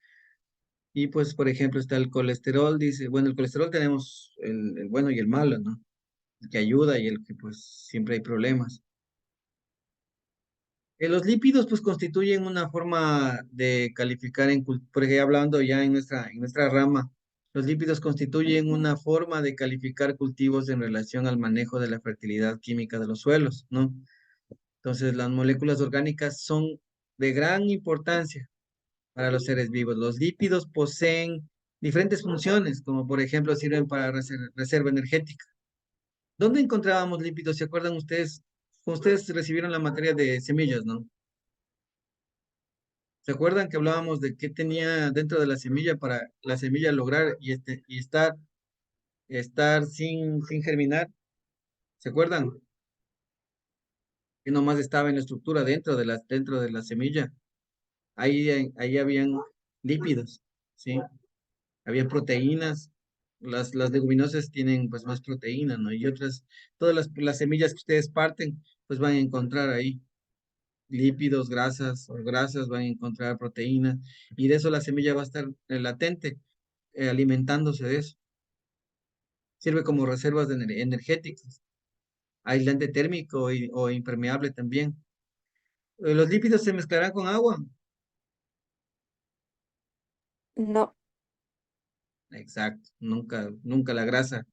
Y pues, por ejemplo, está el colesterol, dice, bueno, el colesterol tenemos el bueno y el malo, ¿no? El que ayuda y el que pues siempre hay problemas. Los lípidos pues constituyen una forma de calificar, porque hablando ya en nuestra rama, los lípidos constituyen una forma de calificar cultivos en relación al manejo de la fertilidad química de los suelos, ¿no? Entonces, las moléculas orgánicas son de gran importancia para los seres vivos. Los lípidos poseen diferentes funciones, como por ejemplo sirven para reserva energética. ¿Dónde encontrábamos lípidos? ¿Se acuerdan ustedes? Ustedes recibieron la materia de semillas, ¿no? ¿Se acuerdan que hablábamos de qué tenía dentro de la semilla para la semilla lograr y estar sin germinar? ¿Se acuerdan? Que nomás estaba en la estructura dentro de la semilla. Ahí habían lípidos, ¿sí? Había proteínas. Las leguminosas tienen pues más proteína, ¿no? Y todas las semillas que ustedes parten, pues van a encontrar ahí lípidos, grasas o grasas, van a encontrar proteínas. Y de eso la semilla va a estar latente, alimentándose de eso. Sirve como reservas energéticas, aislante térmico o impermeable también. Los lípidos se mezclarán con agua. No, Exacto, nunca la grasa,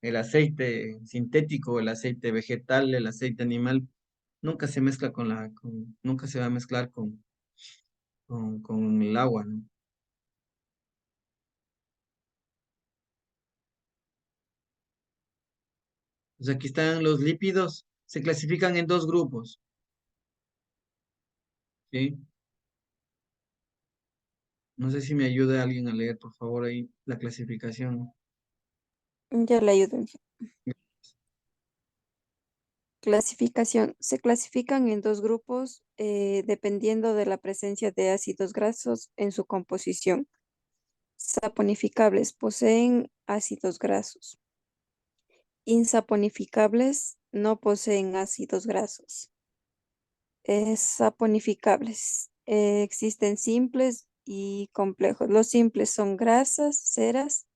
el aceite sintético, el aceite vegetal, el aceite animal, nunca se mezcla nunca se va a mezclar con el agua, ¿no? Pues aquí están los lípidos, se clasifican en dos grupos, ¿sí? No sé si me ayuda alguien a leer, por favor, ahí la clasificación. ya le ayudo. Clasificación. Se clasifican en dos grupos dependiendo de la presencia de ácidos grasos en su composición. Saponificables poseen ácidos grasos. Insaponificables no poseen ácidos grasos. Saponificables. Existen simples y complejos. Los simples son grasas, ceras,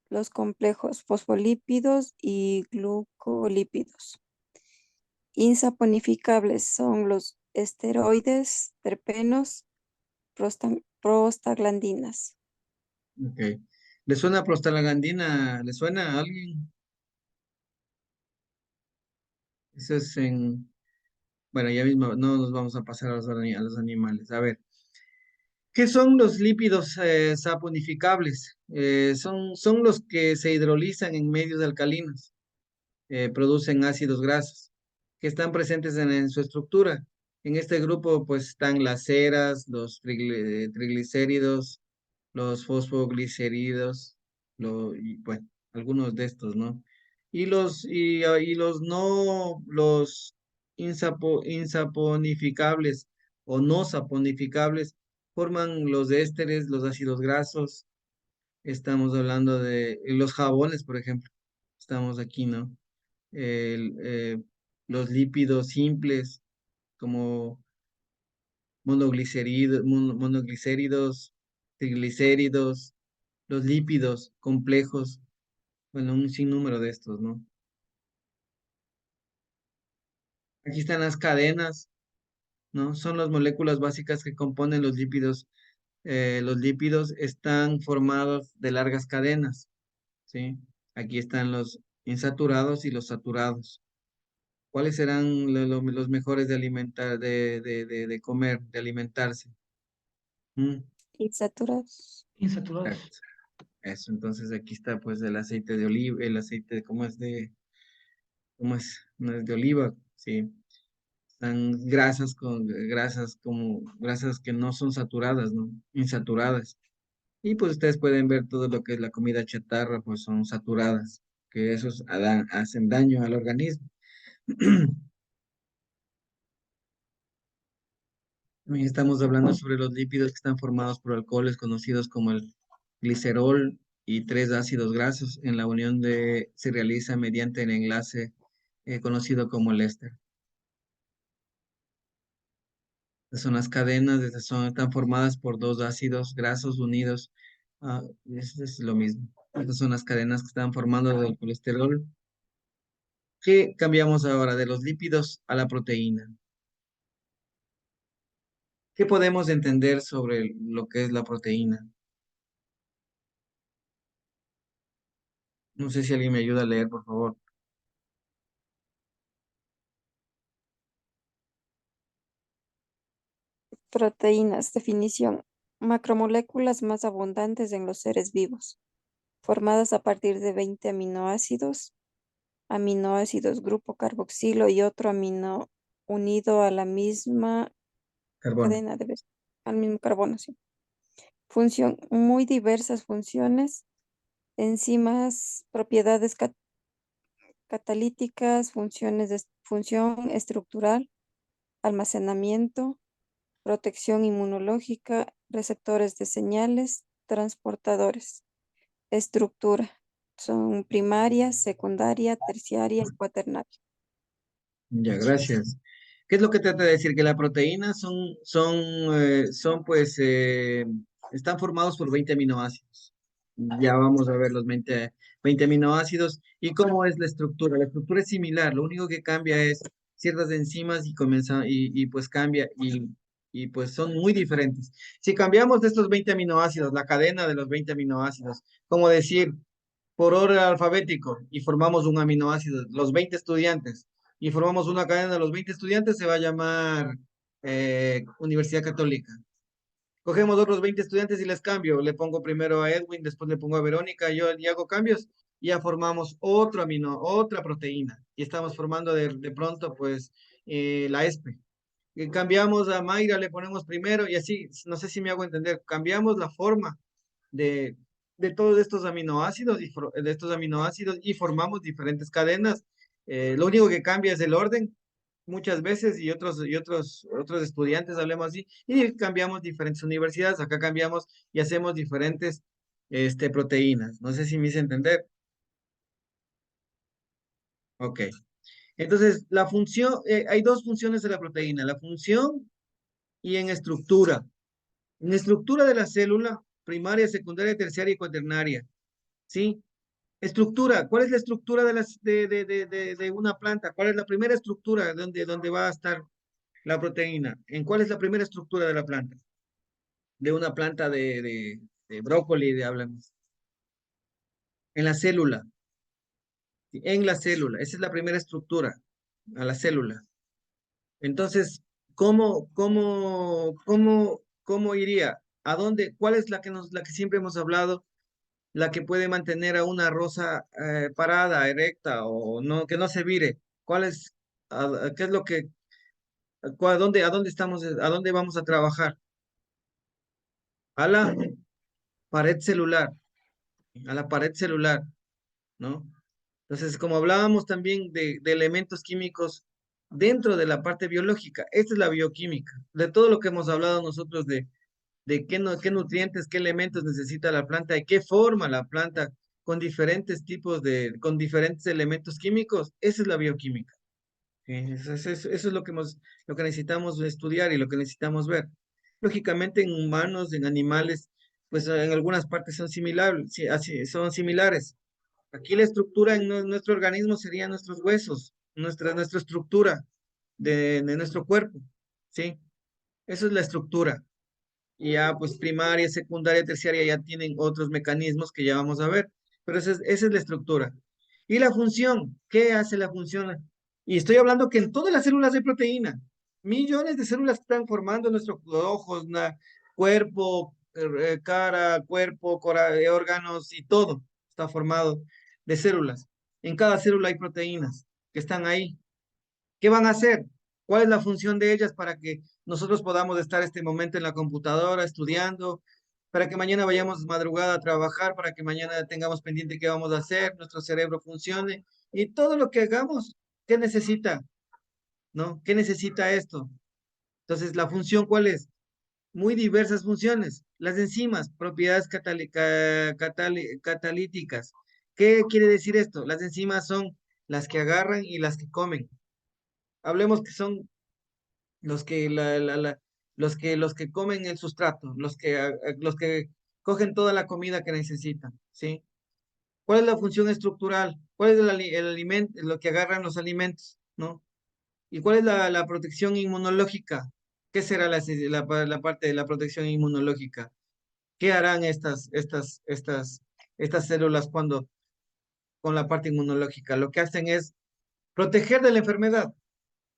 los complejos fosfolípidos y glucolípidos. Insaponificables son los esteroides, terpenos, prostaglandinas. Ok. ¿Le suena prostalagandina? ¿Le suena a alguien? Eso es bueno, ya mismo no nos vamos a pasar a los animales. A ver, ¿qué son los lípidos saponificables? Son los que se hidrolizan en medios alcalinos, producen ácidos grasos, que están presentes en su estructura. En este grupo, pues, están las ceras, los triglicéridos, los fosfoglicéridos, y, bueno, algunos de estos, ¿no? Y los no, los insaponificables o no saponificables forman los ésteres, los ácidos grasos. Estamos hablando de los jabones, por ejemplo. Estamos aquí, ¿no? El, los lípidos simples como monoglicéridos, triglicéridos, los lípidos complejos, bueno, un sinnúmero de estos, ¿no? Aquí están las cadenas, ¿no? Son las moléculas básicas que componen los lípidos. Los lípidos están formados de largas cadenas, ¿sí? Aquí están los insaturados y los saturados. ¿Cuáles serán los mejores de alimentar, de comer, de alimentarse? Mm, Insaturados. Insaturados. exacto. Eso, entonces aquí está pues el aceite de oliva, el aceite, ¿cómo es? No es de oliva, sí. Están grasas que no son saturadas, ¿no? Insaturadas. Y pues ustedes pueden ver todo lo que es la comida chatarra, pues son saturadas, que esos hacen daño al organismo. También estamos hablando sobre los lípidos que están formados por alcoholes conocidos como el glicerol y tres ácidos grasos. En la unión se realiza mediante el enlace conocido como el éster. Estas son las cadenas, están formadas por dos ácidos grasos unidos. Es lo mismo. Estas son las cadenas que están formando del colesterol. ¿Qué cambiamos ahora de los lípidos a la proteína? ¿Qué podemos entender sobre lo que es la proteína? No sé si alguien me ayuda a leer, por favor. Proteínas. Definición. Macromoléculas más abundantes en los seres vivos, formadas a partir de 20 aminoácidos grupo carboxilo y otro amino unido a la misma Carbono. cadena al mismo carbono, sí. Función, muy diversas funciones, enzimas, propiedades catalíticas, función estructural, almacenamiento, protección inmunológica, receptores de señales, transportadores. Estructura. Son primaria, secundaria, terciaria y cuaternaria. Ya, gracias. ¿Qué es lo que trata de decir? Que las proteínas están formados por 20 aminoácidos. Ya vamos a ver los 20 aminoácidos. ¿Y cómo es la estructura? La estructura es similar, lo único que cambia es ciertas enzimas y pues cambia y pues son muy diferentes. Si cambiamos de estos 20 aminoácidos, la cadena de los 20 aminoácidos, como decir, por orden alfabético y formamos un aminoácido, los 20 estudiantes, y formamos una cadena de los 20 estudiantes, se va a llamar Universidad Católica. Cogemos otros 20 estudiantes y les cambio, le pongo primero a Edwin, después le pongo a Verónica, yo y hago cambios, y ya formamos otra proteína, y estamos formando de pronto, pues, la ESPE. Y cambiamos a Mayra, le ponemos primero, y así, no sé si me hago entender, cambiamos la forma de, de todos estos aminoácidos y formamos diferentes cadenas. Lo único que cambia es el orden muchas veces otros estudiantes, hablemos así, y cambiamos diferentes universidades, acá cambiamos y hacemos diferentes proteínas. No sé si me hice entender. Ok. Entonces, hay dos funciones de la proteína, la función y en estructura. En estructura de la célula, primaria, secundaria, terciaria y cuaternaria. ¿Sí? Estructura, ¿cuál es la estructura de una planta? ¿Cuál es la primera estructura donde va a estar la proteína? ¿En cuál es la primera estructura de la planta? De una planta de brócoli, hablamos. En la célula. En la célula. Esa es la primera estructura, a la célula. Entonces, ¿cómo iría? ¿A dónde? ¿Cuál es la que siempre hemos hablado? La que puede mantener a una rosa parada, erecta o no, que no se vire. ¿Qué es lo que, a dónde estamos, a dónde vamos a trabajar? A la pared celular, a la pared celular, ¿no? Entonces, como hablábamos también de elementos químicos dentro de la parte biológica, esta es la bioquímica, de todo lo que hemos hablado nosotros de qué nutrientes, qué elementos necesita la planta y qué forma la planta con con diferentes elementos químicos. Esa es la bioquímica. Eso es lo que necesitamos estudiar y lo que necesitamos ver. Lógicamente en humanos, en animales, pues en algunas partes son similares, sí, son similares. Aquí la estructura en nuestro organismo serían nuestros huesos, nuestra estructura de nuestro cuerpo, ¿sí? Eso es la estructura. Y ya pues primaria, secundaria, terciaria ya tienen otros mecanismos que ya vamos a ver. pero esa es la estructura. Y la función, ¿qué hace la función? Y estoy hablando que en todas las células hay proteína. Millones de células que están formando nuestros ojos, cuerpo, cara, cuerpo, órganos y todo está formado de células. En cada célula hay proteínas que están ahí. ¿Qué van a hacer? ¿Cuál es la función de ellas para que nosotros podamos estar este momento en la computadora estudiando, para que mañana vayamos madrugada a trabajar, para que mañana tengamos pendiente qué vamos a hacer, nuestro cerebro funcione y todo lo que hagamos, ¿qué necesita? ¿No? ¿Qué necesita esto? Entonces, ¿la función cuál es? Muy diversas funciones. Las enzimas, propiedades catalíticas. ¿Qué quiere decir esto? Las enzimas son las que agarran y las que comen. Hablemos que son los que los que comen el sustrato, los que cogen toda la comida que necesitan, ¿sí? ¿Cuál es la función estructural? ¿Cuál es el alimento, lo que agarran los alimentos, ¿no? ¿Y cuál es la protección inmunológica? ¿Qué será la parte de la protección inmunológica? ¿Qué harán estas células cuando con la parte inmunológica? Lo que hacen es proteger de la enfermedad.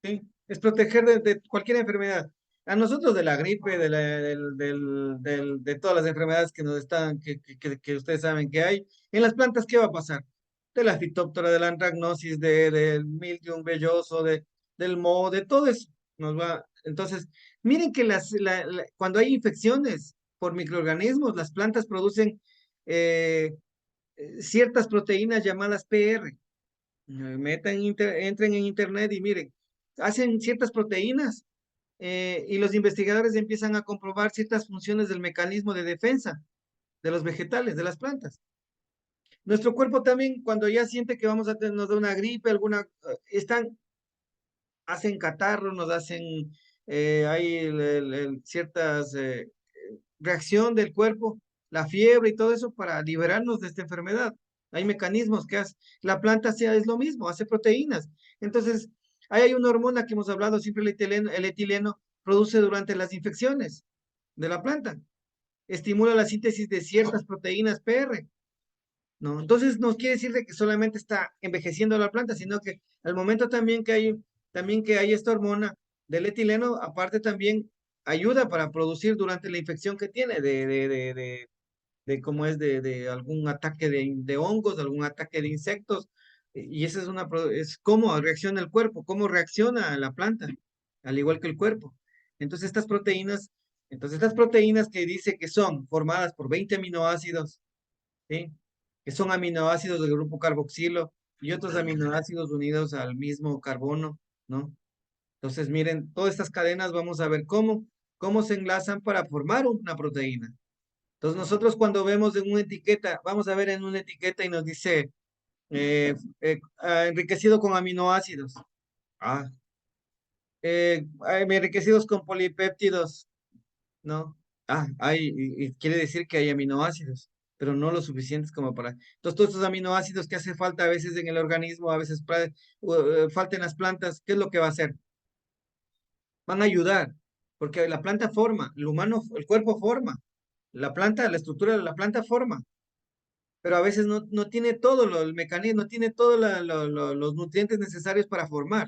¿Sí? Es proteger de cualquier enfermedad. A nosotros de la gripe, de todas las enfermedades que nos están, que ustedes saben que hay. En las plantas, ¿qué va a pasar? De la fitóptora, de la antracnosis, del mildium velloso, del moho, de todo eso. Nos va. Entonces, miren que cuando hay infecciones por microorganismos, las plantas producen eh, ciertas proteínas llamadas PR. Entren en internet y miren, hacen ciertas proteínas y los investigadores empiezan a comprobar ciertas funciones del mecanismo de defensa de los vegetales, de las plantas. Nuestro cuerpo también, cuando ya siente que vamos a tener, nos da una gripe, hacen catarro, nos hacen, hay ciertas reacción del cuerpo, la fiebre y todo eso para liberarnos de esta enfermedad. Hay mecanismos que hace, la planta es lo mismo, hace proteínas. Entonces, ahí hay una hormona que hemos hablado siempre, el etileno produce durante las infecciones de la planta. Estimula la síntesis de ciertas proteínas PR, ¿no? Entonces, no quiere decir de que solamente está envejeciendo la planta, sino que al momento también que hay esta hormona del etileno, aparte también ayuda para producir durante la infección que tiene de cómo es de algún ataque de hongos, de algún ataque de insectos, y esa es cómo reacciona el cuerpo, cómo reacciona la planta, al igual que el cuerpo. Entonces estas proteínas que dice que son formadas por 20 aminoácidos, ¿sí? Que son aminoácidos del grupo carboxilo y otros aminoácidos unidos al mismo carbono, ¿no? Entonces, miren, todas estas cadenas vamos a ver cómo se enlazan para formar una proteína. Entonces, nosotros cuando vemos en una etiqueta, vamos a ver en una etiqueta y nos dice enriquecido con aminoácidos. Enriquecidos con polipéptidos, ¿no? Y quiere decir que hay aminoácidos, pero no lo suficientes como para. Entonces, todos estos aminoácidos que hace falta a veces en el organismo, a veces falta en las plantas, ¿qué es lo que va a hacer? Van a ayudar, porque la planta forma, el cuerpo forma, la estructura de la planta forma, pero a veces no tiene el mecanismo, no tiene todos los nutrientes necesarios para formar.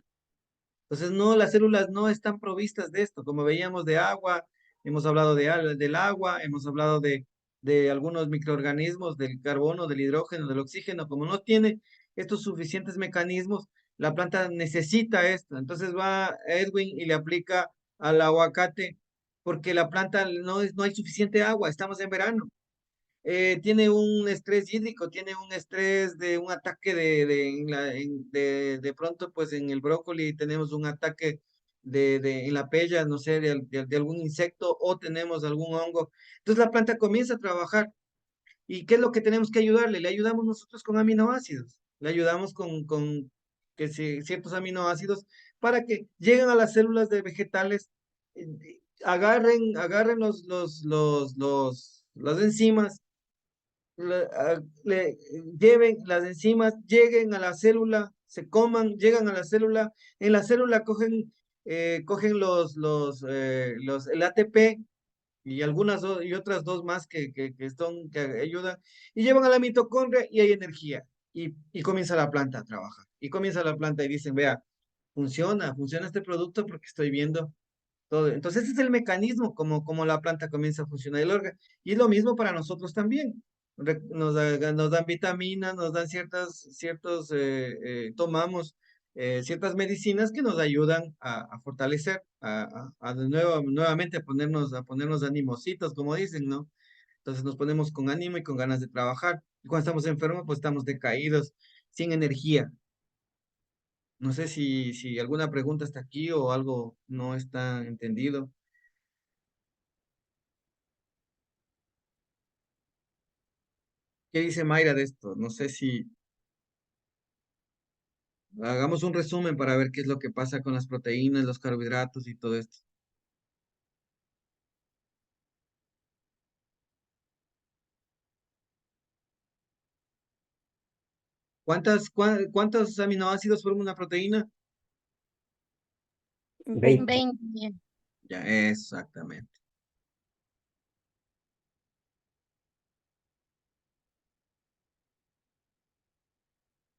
Entonces, no, las células no están provistas de esto, como veíamos de agua, hemos hablado del agua, hemos hablado de algunos microorganismos, del carbono, del hidrógeno, del oxígeno, como no tiene estos suficientes mecanismos, la planta necesita esto. Entonces va Edwin y le aplica al aguacate, porque la planta no hay suficiente agua, estamos en verano. Tiene un estrés hídrico, tiene un estrés de un ataque de pronto pues en el brócoli tenemos un ataque en la pella, no sé, de algún insecto o tenemos algún hongo. Entonces la planta comienza a trabajar. ¿Y qué es lo que tenemos que ayudarle? Le ayudamos nosotros con aminoácidos, le ayudamos con ciertos aminoácidos para que lleguen a las células de vegetales, agarren las enzimas lleven las enzimas, lleguen a la célula, se coman, llegan a la célula, en la célula cogen el ATP y y otras dos más que ayudan y llevan a la mitocondria y hay energía y comienza la planta a trabajar y comienza la planta y dicen, vea, funciona este producto porque estoy viendo todo. Entonces ese es el mecanismo como la planta comienza a funcionar el órgano y es lo mismo para nosotros también. Nos dan vitaminas, nos dan tomamos ciertas medicinas que nos ayudan a fortalecer, nuevamente a ponernos animositos, como dicen, ¿no? Entonces nos ponemos con ánimo y con ganas de trabajar. Y cuando estamos enfermos, pues estamos decaídos, sin energía. No sé si alguna pregunta está aquí o algo no está entendido. ¿Qué dice Mayra de esto? No sé si hagamos un resumen para ver qué es lo que pasa con las proteínas, los carbohidratos y todo esto. ¿Cuántos aminoácidos forma una proteína? 20. 20. Ya, exactamente.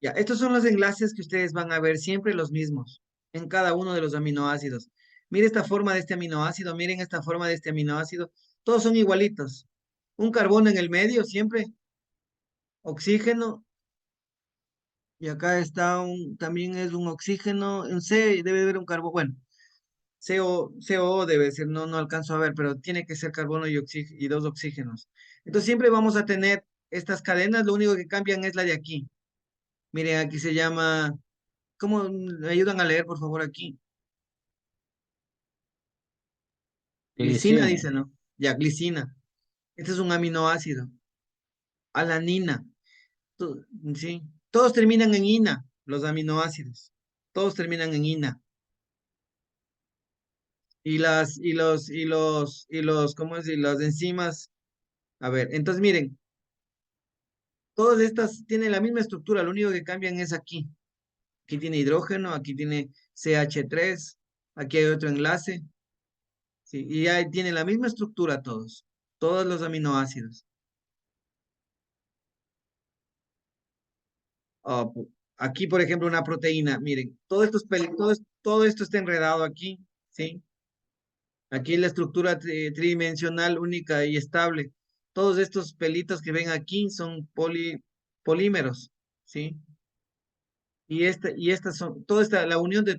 Ya, estos son los enlaces que ustedes van a ver siempre los mismos en cada uno de los aminoácidos. Mire esta forma de este aminoácido, miren esta forma de este aminoácido. Todos son igualitos. Un carbono en el medio siempre, oxígeno, y acá está también es un oxígeno, un C, debe haber un carbono, bueno, CO debe ser, no alcanzo a ver, pero tiene que ser carbono y dos oxígenos. Entonces siempre vamos a tener estas cadenas, lo único que cambian es la de aquí. Miren, aquí se llama, ¿cómo me ayudan a leer, por favor, aquí? Glicina, Glicina. dice, ¿no? Ya, glicina. Este es un aminoácido. Alanina. Sí. Todos terminan en ina, los aminoácidos. Todos terminan en ina. ¿Cómo decir? Las enzimas. A ver, entonces miren, todas estas tienen la misma estructura, lo único que cambian es aquí. Aquí tiene hidrógeno, aquí tiene CH3, aquí hay otro enlace, ¿sí? Y ahí tienen la misma estructura todos los aminoácidos. Aquí, por ejemplo, una proteína, miren, todo esto está enredado aquí, ¿sí? Aquí la estructura tridimensional única y estable. Todos estos pelitos que ven aquí son polímeros, ¿sí? Y estas son, la unión de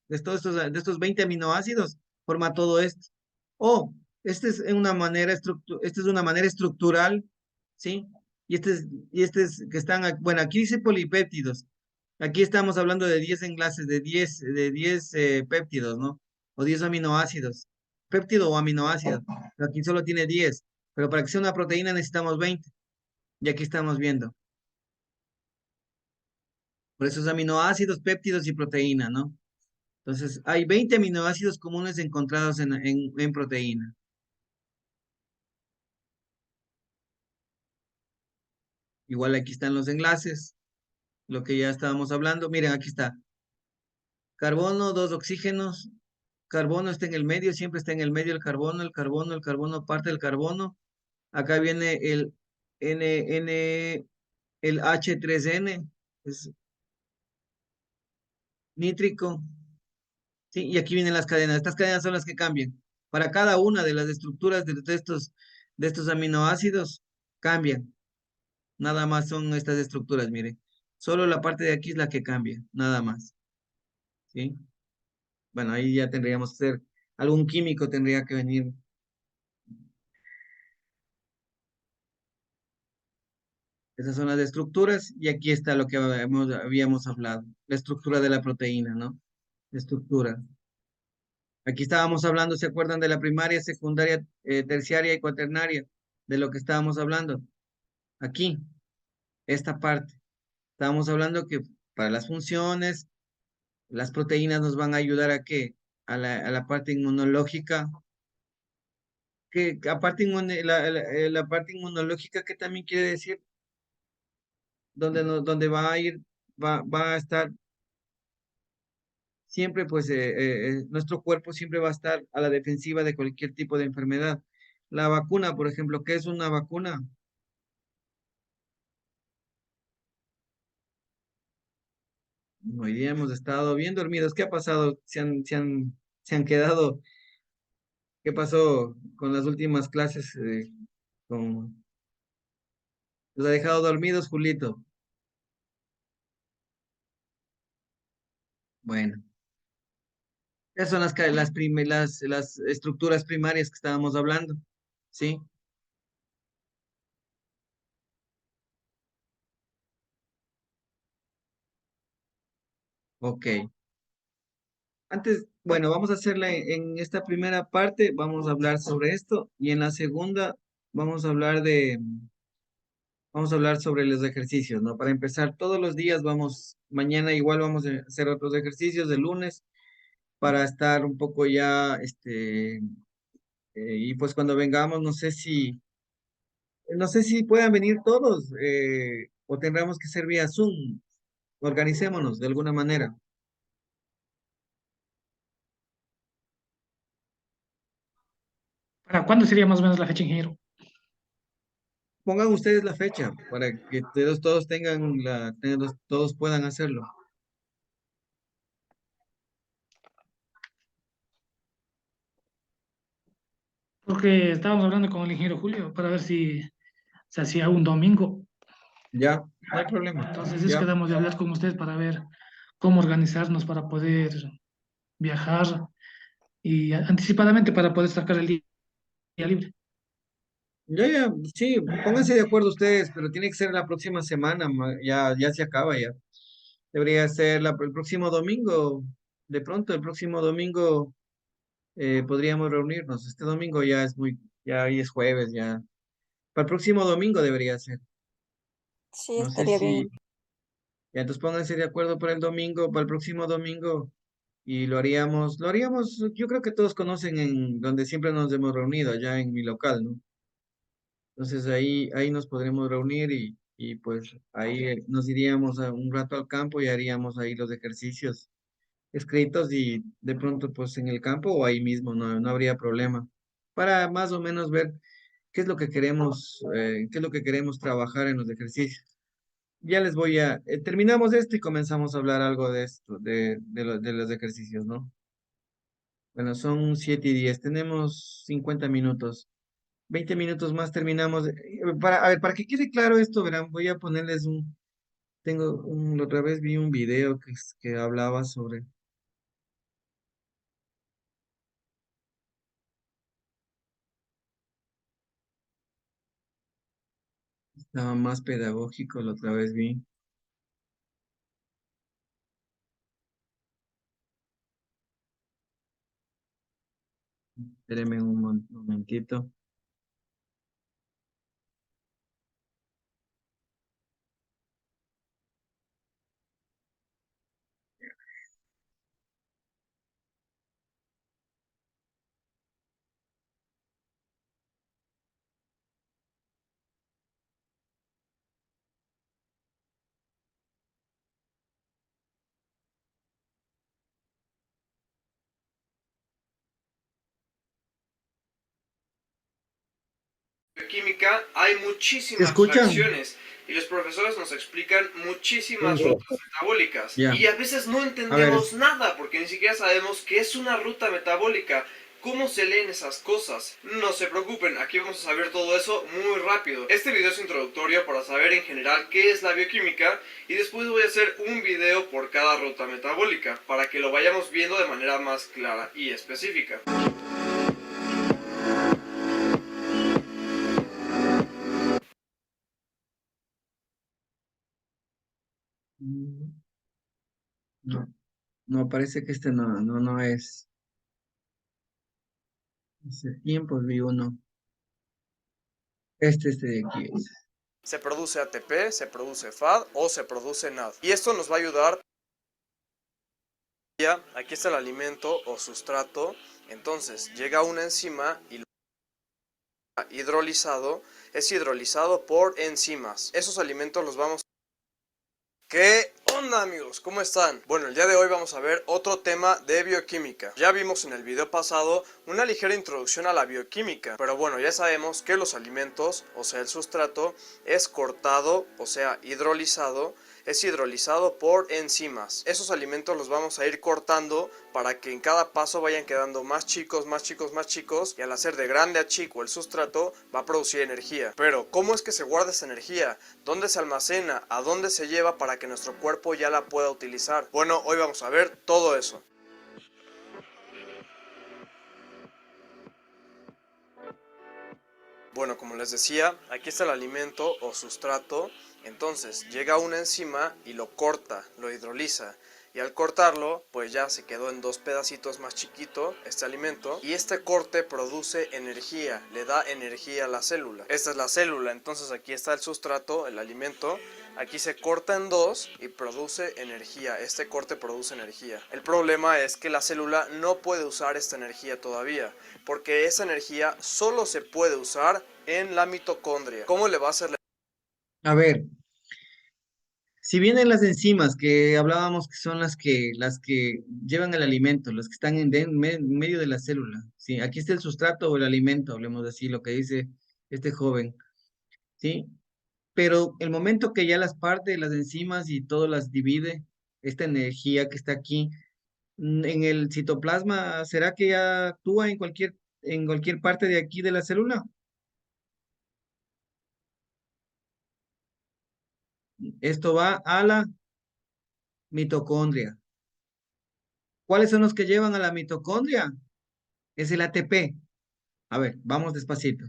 estos 20 aminoácidos, forma todo esto. Oh, esta es una manera estructural, ¿sí? Y este es que están, bueno, aquí dice polipéptidos. Aquí estamos hablando de 10 enlaces, de diez péptidos, ¿no? O 10 aminoácidos. Péptido o aminoácido. Pero aquí solo tiene 10. Pero para que sea una proteína necesitamos 20. Y aquí estamos viendo. Por eso es aminoácidos, péptidos y proteína, ¿no? Entonces, hay 20 aminoácidos comunes encontrados en proteína. Igual aquí están los enlaces, lo que ya estábamos hablando. Miren, aquí está. Carbono, dos oxígenos. Carbono está en el medio, siempre está en el medio el carbono, parte del carbono. Acá viene el H3N, es nítrico. Sí, y aquí vienen las cadenas. Estas cadenas son las que cambian. Para cada una de las estructuras de estos aminoácidos, cambian. Nada más son estas estructuras, mire. Solo la parte de aquí es la que cambia, nada más. ¿Sí? Bueno, ahí ya tendríamos que hacer, algún químico tendría que venir. Esas son las estructuras y aquí está lo que habíamos hablado, la estructura de la proteína, ¿no? La estructura. Aquí estábamos hablando, ¿se acuerdan de la primaria, secundaria, terciaria y cuaternaria? De lo que estábamos hablando. Aquí, esta parte. Estábamos hablando que para las funciones, las proteínas nos van a ayudar a qué? A la parte inmunológica. Que aparte la parte inmunológica, ¿qué también quiere decir? Donde va a ir, va a estar, siempre pues nuestro cuerpo siempre va a estar a la defensiva de cualquier tipo de enfermedad. La vacuna, por ejemplo, ¿qué es una vacuna? Hoy día hemos estado bien dormidos. ¿Qué ha pasado? ¿Se han quedado? ¿Qué pasó con las últimas clases? ¿Los ha dejado dormidos, Julito? Bueno, esas son las estructuras primarias que estábamos hablando. ¿Sí? Ok. Antes, bueno, vamos a hacerla en esta primera parte, vamos a hablar sobre esto y en la segunda vamos a hablar vamos a hablar sobre los ejercicios, ¿no? Para empezar, todos los días mañana igual vamos a hacer otros ejercicios de lunes para estar un poco ya, y pues cuando vengamos, no sé si puedan venir todos o tendremos que ser vía Zoom, organicémonos de alguna manera. ¿Para cuándo sería más o menos la fecha, ingeniero? Pongan ustedes la fecha para que todos todos puedan hacerlo. Porque estábamos hablando con el ingeniero Julio para ver si se hacía un domingo. Ya, no hay problema. Entonces, eso Ya, quedamos de hablar con usted para ver cómo organizarnos para poder viajar y anticipadamente para poder sacar el día libre. ya, sí, pónganse de acuerdo ustedes, pero tiene que ser la próxima semana, ya se acaba ya. Debería ser el próximo domingo, de pronto el próximo domingo podríamos reunirnos. Este domingo ya hoy es jueves, ya. Para el próximo domingo debería ser. Sí, No sé estaría si, bien. ya entonces pónganse de acuerdo para el domingo, para el próximo domingo. Y lo haríamos, yo creo que todos conocen en donde siempre nos hemos reunido, allá en mi local, ¿no? Entonces ahí nos podremos reunir y pues ahí nos iríamos a un rato al campo y haríamos ahí los ejercicios escritos y de pronto pues en el campo o ahí mismo, no habría problema. Para más o menos ver qué es lo que queremos trabajar en los ejercicios. Ya terminamos esto y comenzamos a hablar algo de esto, de los ejercicios, ¿no? Bueno, son 7:10. Tenemos 50 minutos. 20 minutos más terminamos. A ver, para que quede claro esto, verán, voy a ponerles la otra vez vi un video que hablaba sobre, estaba más pedagógico, la otra vez vi. Espérenme un momentito. Química hay ¿Se muchísimas escuchan? reacciones y los profesores nos explican muchísimas Sí. rutas metabólicas Ya, y a veces no a ver, entendemos nada porque ni siquiera sabemos qué es una ruta metabólica, cómo se leen esas cosas. No se preocupen, aquí vamos a saber todo eso muy rápido. Este video es introductorio para saber en general qué es la bioquímica y después voy a hacer un video por cada ruta metabólica para que lo vayamos viendo de manera más clara y específica. mm, no, no, parece que este no es. Hace tiempo vi uno. Este de aquí es. Se produce ATP, se produce FAD o se produce NAD. Y esto nos va a ayudar. Ya, aquí está el alimento o sustrato. Entonces llega una enzima y lo hidrolizado es hidrolizado por enzimas. Esos alimentos los vamos. ¿Qué onda? onda amigos? ¿Cómo están? Bueno, el día de hoy vamos a ver otro tema de bioquímica. Ya vimos en el video pasado una ligera introducción a la bioquímica, pero bueno, ya sabemos que los alimentos, o sea el sustrato, es cortado, o sea hidrolizado, es hidrolizado por enzimas. Esos alimentos los vamos a ir cortando para que en cada paso vayan quedando más chicos, más chicos, más chicos, y al hacer de grande a chico el sustrato va a producir energía. Pero ¿cómo es que se guarda esa energía? ¿Dónde se almacena? ¿A dónde se lleva para que nuestro cuerpo ya la pueda utilizar? Bueno, hoy vamos a ver todo eso. Bueno, como les decía, aquí está el alimento o sustrato. Entonces llega una enzima y lo corta, lo hidroliza. Y al cortarlo, pues ya se quedó en dos pedacitos más chiquito este alimento. Y este corte produce energía, le da energía a la célula. Esta es la célula, entonces aquí está el sustrato, el alimento. Aquí se corta en dos y produce energía. Este corte produce energía. El problema es que la célula no puede usar esta energía todavía, porque esa energía solo se puede usar en la mitocondria. ¿Cómo le va a hacer la... A ver, si vienen las enzimas que hablábamos que son las que llevan el alimento, las que están en medio de la célula, sí, aquí está el sustrato o el alimento, hablemos así, lo que dice este joven, sí, pero el momento que ya las parte, las enzimas y todo las divide, esta energía que está aquí en el citoplasma, ¿será que ya actúa en cualquier parte de aquí de la célula? Esto va a la mitocondria. ¿Cuáles son los que llevan a la mitocondria? Es el ATP. A ver, vamos despacito.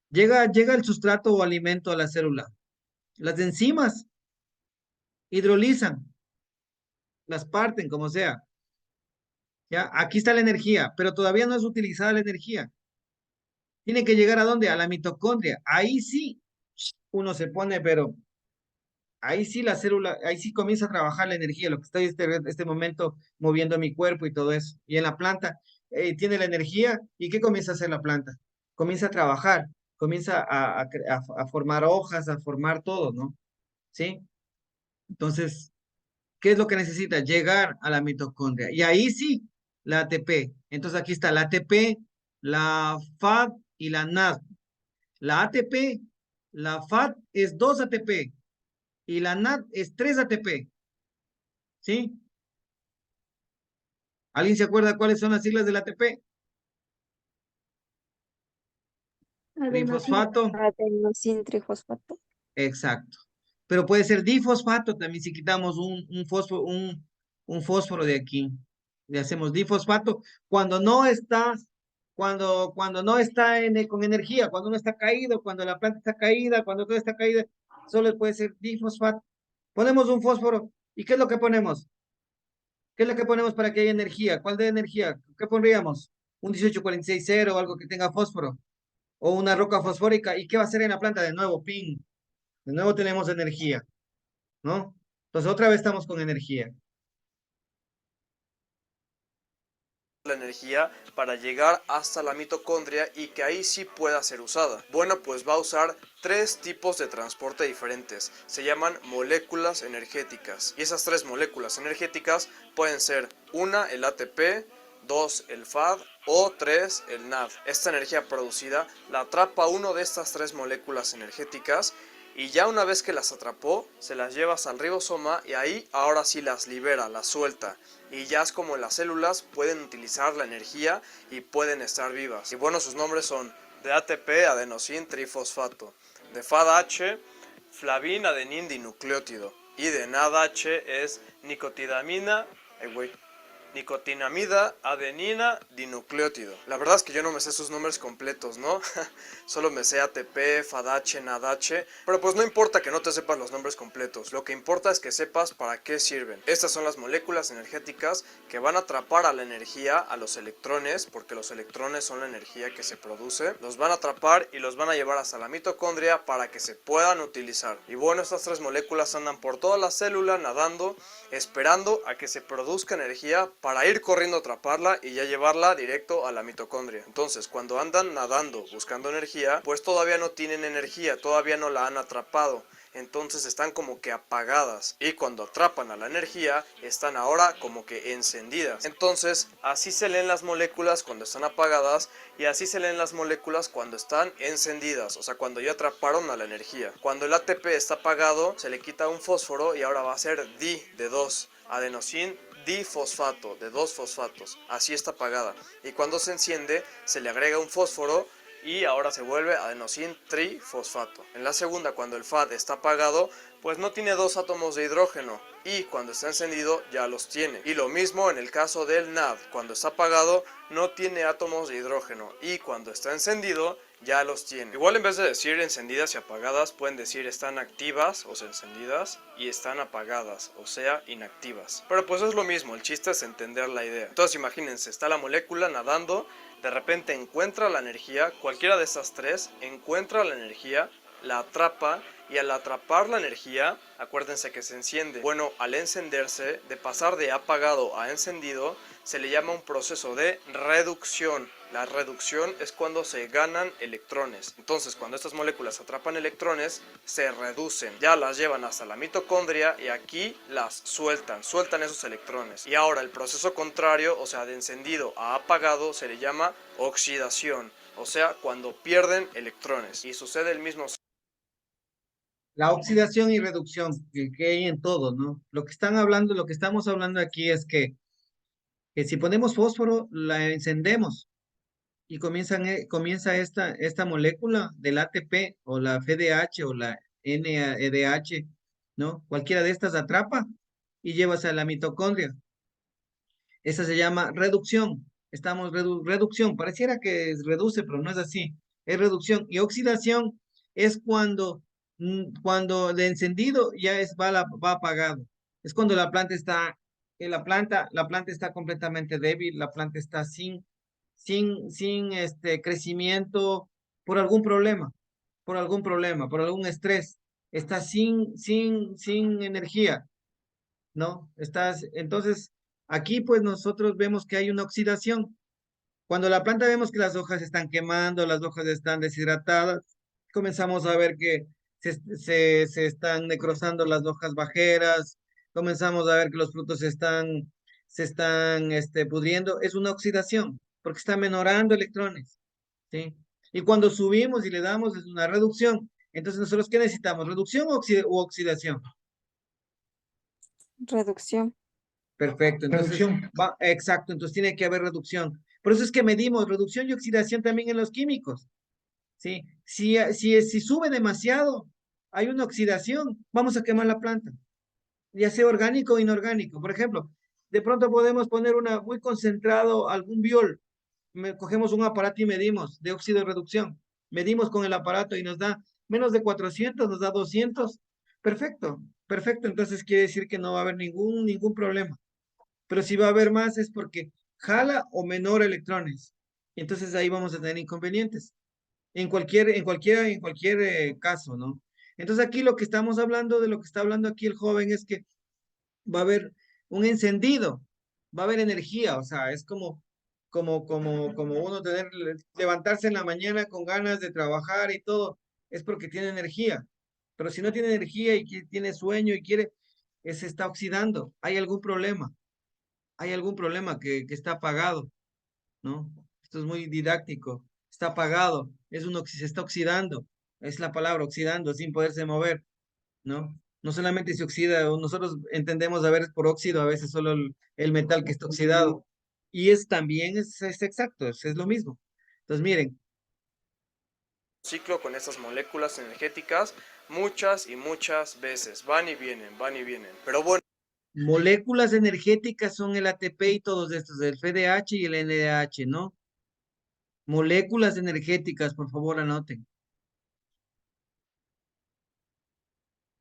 Llega el sustrato o alimento a la célula. Las enzimas hidrolizan, las parten como sea. ¿Ya? Aquí está la energía, pero todavía no es utilizada la energía. Tiene que llegar ¿a dónde? A la mitocondria. Ahí sí uno se pone, pero ahí sí la célula, ahí sí comienza a trabajar la energía, lo que estoy este momento moviendo mi cuerpo y todo eso. Y en la planta tiene la energía, ¿y qué comienza a hacer la planta? Comienza a trabajar, comienza a formar hojas, a formar todo, ¿no? ¿Sí? Entonces, ¿qué es lo que necesita? Llegar a la mitocondria. Y ahí sí, la ATP. Entonces aquí está la ATP, la FAD y la NAD. La ATP, la FAD es 2 ATP y la NAD es 3 ATP. ¿Sí? ¿Alguien se acuerda cuáles son las siglas del ATP? Adenosina. Trifosfato. Adenosin trifosfato. Exacto. Pero puede ser difosfato también si quitamos un fósforo de aquí. Le hacemos difosfato cuando no está, cuando no está con energía, cuando uno está caído, cuando la planta está caída, cuando todo está caída, solo puede ser difosfato. Ponemos un fósforo. ¿Y qué es lo que ponemos? ¿Qué es lo que ponemos para que haya energía? ¿Cuál de energía? ¿Qué pondríamos? Un 18460 o algo que tenga fósforo. O una roca fosfórica. ¿Y qué va a hacer en la planta? De nuevo, ping. De nuevo tenemos energía, ¿no? Entonces otra vez estamos con energía. la energía para llegar hasta la mitocondria y que ahí sí pueda ser usada? Bueno, pues va a usar tres tipos de transporte diferentes. Se llaman moléculas energéticas. Y esas tres moléculas energéticas pueden ser una, el ATP, 2, el FAD o 3, el NAD. Esta energía producida la atrapa uno de estas tres moléculas energéticas y ya una vez que las atrapó, se las llevas al ribosoma y ahí ahora sí las libera, las suelta. Y ya es como las células pueden utilizar la energía y pueden estar vivas. Y bueno, sus nombres son de ATP, adenosin trifosfato, de FADH, flavin adenin dinucleótido, y de NADH es nicotidamina, nicotinamida adenina dinucleótido. La verdad es que yo no me sé sus nombres completos, ¿no? Solo me sé ATP, FADH, NADH, pero pues no importa que no te sepas los nombres completos, lo que importa es que sepas para qué sirven. Estas son las moléculas energéticas que van a atrapar a la energía, a los electrones, porque los electrones son la energía que se produce, los van a atrapar y los van a llevar hasta la mitocondria para que se puedan utilizar. Y bueno, estas tres moléculas andan por toda la célula nadando, esperando a que se produzca energía para ir corriendo a atraparla y ya llevarla directo a la mitocondria. Entonces, cuando andan nadando buscando energía, pues todavía no tienen energía, todavía no la han atrapado. entonces están como que apagadas, y cuando atrapan a la energía están ahora como que encendidas. Entonces así se leen las moléculas cuando están apagadas y así se leen las moléculas cuando están encendidas, o sea, cuando ya atraparon a la energía. Cuando el ATP está apagado se le quita un fósforo y ahora va a ser di de 2, adenosín difosfato, de 2 fosfatos, así está apagada. Y cuando se enciende se le agrega un fósforo y ahora se vuelve adenosín trifosfato. En la segunda, cuando el FAD está apagado, pues no tiene 2 átomos de hidrógeno, y cuando está encendido ya los tiene. Y lo mismo en el caso del NAD, cuando está apagado no tiene átomos de hidrógeno, y cuando está encendido ya los tiene. Igual en vez de decir encendidas y apagadas, pueden decir están activas, o sea, encendidas, y están apagadas, o sea, inactivas. Pero pues es lo mismo, el chiste es entender la idea. Entonces imagínense, está la molécula nadando, de repente encuentra la energía, cualquiera de estas tres encuentra la energía, la atrapa, y al atrapar la energía, acuérdense que se enciende. Bueno, al encenderse, de pasar de apagado a encendido, se le llama un proceso de reducción. La reducción es cuando se ganan electrones. Entonces, cuando estas moléculas atrapan electrones, se reducen. Ya las llevan hasta la mitocondria y aquí las sueltan esos electrones. Y ahora el proceso contrario, o sea, de encendido a apagado, se le llama oxidación. O sea, cuando pierden electrones. Y sucede el mismo. La oxidación y reducción que hay en todo, ¿no? Lo que estamos hablando aquí es que si ponemos fósforo, la encendemos y comienza esta molécula del ATP o la FDH o la NADH, ¿no? Cualquiera de estas atrapa y llevas a la mitocondria. Esa se llama reducción. Reducción. Pareciera que reduce, pero no es así. Es reducción. Y oxidación es cuando de encendido ya va apagado. Es cuando la planta está, la planta está completamente débil, la planta está sin crecimiento por algún estrés. Está sin energía, ¿no? Entonces, aquí pues nosotros vemos que hay una oxidación. Cuando la planta vemos que las hojas están quemando, las hojas están deshidratadas, comenzamos a ver que se están necrosando las hojas bajeras, comenzamos a ver que los frutos se están pudriendo. Es una oxidación, porque está menorando electrones, ¿sí? Y cuando subimos y le damos es una reducción. Entonces, ¿nosotros qué necesitamos? ¿Reducción u oxidación? Reducción. Perfecto, entonces, exacto, entonces tiene que haber reducción. Por eso es que medimos reducción y oxidación también en los químicos, ¿sí? Si sube demasiado, hay una oxidación, vamos a quemar la planta, ya sea orgánico o inorgánico. Por ejemplo, de pronto podemos poner muy concentrado algún biol, cogemos un aparato y medimos de óxido de reducción, medimos con el aparato y nos da menos de 400, nos da 200, perfecto, perfecto, entonces quiere decir que no va a haber ningún problema. Pero si va a haber más es porque jala o menor electrones. Y entonces ahí vamos a tener inconvenientes. En cualquier caso, ¿no? Entonces aquí lo que estamos hablando, de lo que está hablando aquí el joven, es que va a haber un encendido, va a haber energía, o sea, es como uno levantarse en la mañana con ganas de trabajar y todo, es porque tiene energía. Pero si no tiene energía y tiene sueño y se está oxidando, hay algún problema que está apagado, ¿no? Esto es muy didáctico. Está apagado, se está oxidando. Es la palabra oxidando, sin poderse mover, ¿no? No solamente se oxida, nosotros entendemos a veces por óxido, a veces solo el metal que está oxidado. Y es exacto, es lo mismo. Entonces, miren, Ciclo con estas moléculas energéticas muchas y muchas veces. Van y vienen, van y vienen. Pero bueno. moléculas energéticas son el ATP y todos estos, el FDH y el NADH, ¿no? Moléculas energéticas, por favor, anoten.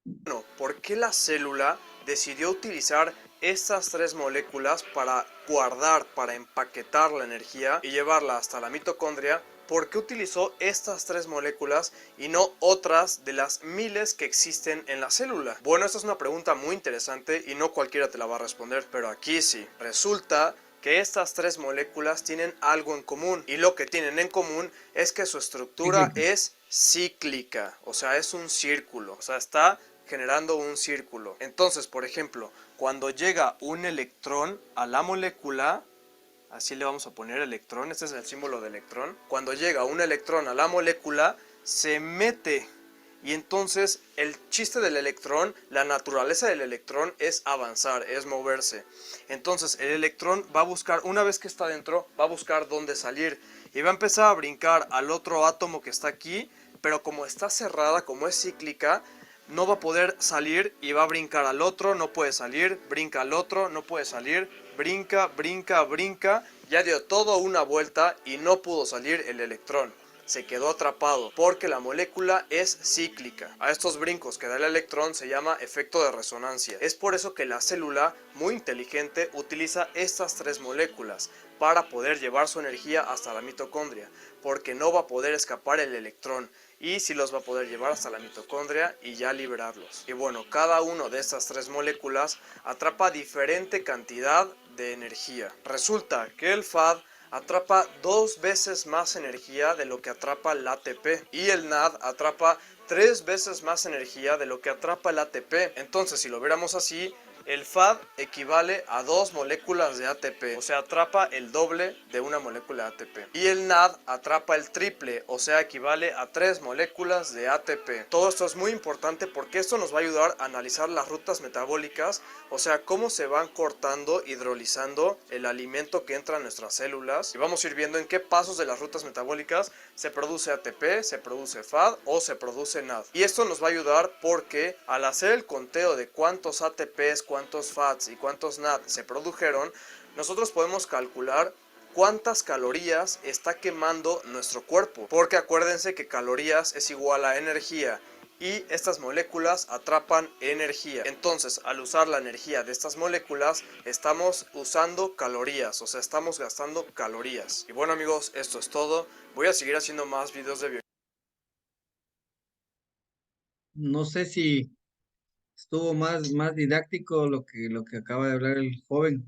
Bueno, ¿por qué la célula decidió utilizar estas tres moléculas para guardar, para empaquetar la energía y llevarla hasta la mitocondria? ¿Por qué utilizó estas tres moléculas y no otras de las miles que existen en la célula? Bueno, esta es una pregunta muy interesante y no cualquiera te la va a responder, pero aquí sí. Resulta que estas tres moléculas tienen algo en común, y lo que tienen en común es que su estructura es cíclica, o sea, es un círculo, o sea, está generando un círculo. Entonces, por ejemplo, cuando llega un electrón a la molécula, así le vamos a poner electrón, este es el símbolo de electrón. Cuando llega un electrón a la molécula, se mete. Y entonces el chiste del electrón, la naturaleza del electrón es avanzar, es moverse. Entonces el electrón va a buscar, una vez que está dentro, va a buscar dónde salir. Y va a empezar a brincar al otro átomo que está aquí, pero como está cerrada, como es cíclica, no va a poder salir y va a brincar al otro, no puede salir, brinca al otro, no puede salir, brinca, brinca, brinca, ya dio todo una vuelta y no pudo salir el electrón. Se quedó atrapado porque la molécula es cíclica. A estos brincos que da el electrón se llama efecto de resonancia. Es por eso que la célula, muy inteligente, utiliza estas tres moléculas para poder llevar su energía hasta la mitocondria, porque no va a poder escapar el electrón y sí los va a poder llevar hasta la mitocondria y ya liberarlos. Y bueno, cada una de estas tres moléculas atrapa diferente cantidad de energía. Resulta que el FAD atrapa 2 veces más energía de lo que atrapa el ATP y el NAD atrapa 3 veces más energía de lo que atrapa el ATP. Entonces, si lo viéramos así, el FAD equivale a 2 moléculas de ATP, o sea, atrapa el doble de una molécula de ATP. Y el NAD atrapa el triple, o sea, equivale a 3 moléculas de ATP. Todo esto es muy importante porque esto nos va a ayudar a analizar las rutas metabólicas, o sea, cómo se van cortando, hidrolizando el alimento que entra a nuestras células. Y vamos a ir viendo en qué pasos de las rutas metabólicas se produce ATP, se produce FAD o se produce NAD. Y esto nos va a ayudar porque al hacer el conteo de cuántos ATPs, cuántos FADs y cuántos NAD se produjeron, nosotros podemos calcular cuántas calorías está quemando nuestro cuerpo. Porque acuérdense que calorías es igual a energía y estas moléculas atrapan energía. Entonces, al usar la energía de estas moléculas, estamos usando calorías, o sea, estamos gastando calorías. Y bueno amigos, esto es todo. Voy a seguir haciendo más videos de bioquímica. No sé si estuvo más didáctico lo que acaba de hablar el joven.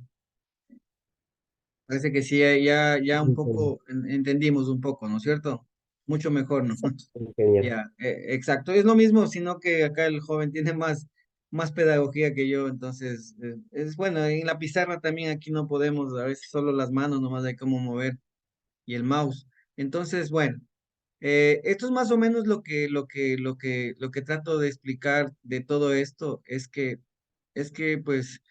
Parece que sí, ya un Entiendo, poco entendimos un poco, ¿no es cierto? Mucho mejor, ¿no? genial. Ya, exacto. Es lo mismo, sino que acá el joven tiene más pedagogía que yo, entonces es bueno. En la pizarra también aquí no podemos, a veces solo las manos nomás hay cómo mover y el mouse. Entonces, bueno, esto es más o menos lo que trato de explicar de todo esto, es que pues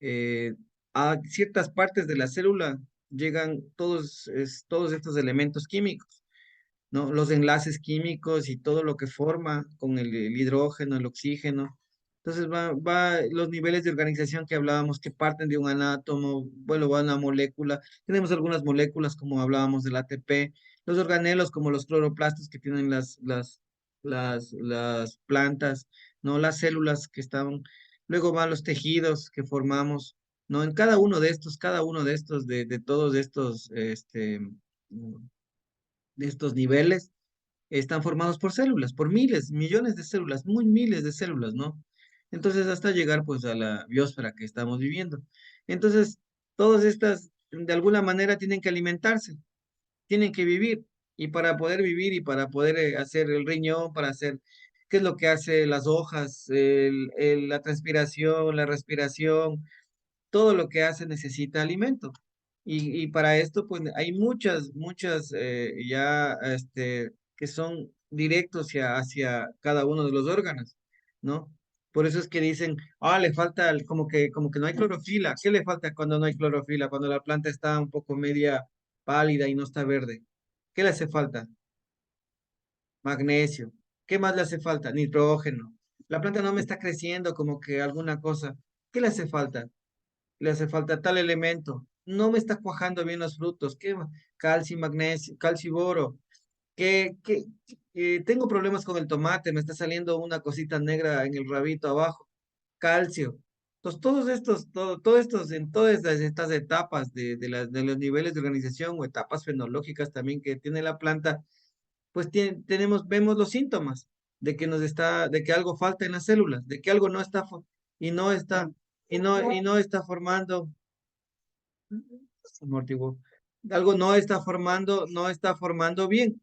eh, a ciertas partes de la célula llegan todos estos elementos químicos, ¿no? Los enlaces químicos y todo lo que forma con el hidrógeno, el oxígeno. Entonces va los niveles de organización que hablábamos que parten de un átomo, bueno, va a una molécula. Tenemos algunas moléculas como hablábamos del ATP, los organelos como los cloroplastos que tienen las plantas, ¿no? Las células que están, luego van los tejidos que formamos, ¿no? En cada uno de estos, de todos estos, de estos niveles están formados por células, por miles, millones de células, muy miles de células, ¿no? Entonces, hasta llegar pues a la biosfera que estamos viviendo. Entonces, todas estas, de alguna manera, tienen que alimentarse, tienen que vivir. Y para poder vivir y para poder hacer el riñón, para hacer, ¿qué es lo que hace las hojas? La transpiración, la respiración, todo lo que hace necesita alimento. Y para esto, pues hay muchas ya que son directos hacia cada uno de los órganos, ¿no? Por eso es que dicen, le falta, como que no hay clorofila. ¿Qué le falta cuando no hay clorofila? Cuando la planta está un poco media pálida y no está verde. ¿Qué le hace falta? Magnesio. ¿Qué más le hace falta? Nitrógeno. La planta no me está creciendo como que alguna cosa. ¿Qué le hace falta? Le hace falta tal elemento. No me está cuajando bien los frutos. ¿Qué? Calcio, magnesio, calcio y boro. Tengo problemas con el tomate, me está saliendo una cosita negra en el rabito abajo. Calcio. Entonces, todos estos, en todas estas etapas de los niveles de organización o etapas fenológicas también que tiene la planta, pues vemos los síntomas de que algo falta en las células, de que algo no está, y no está, y no está formando, se amortiguó. Algo no está formando bien.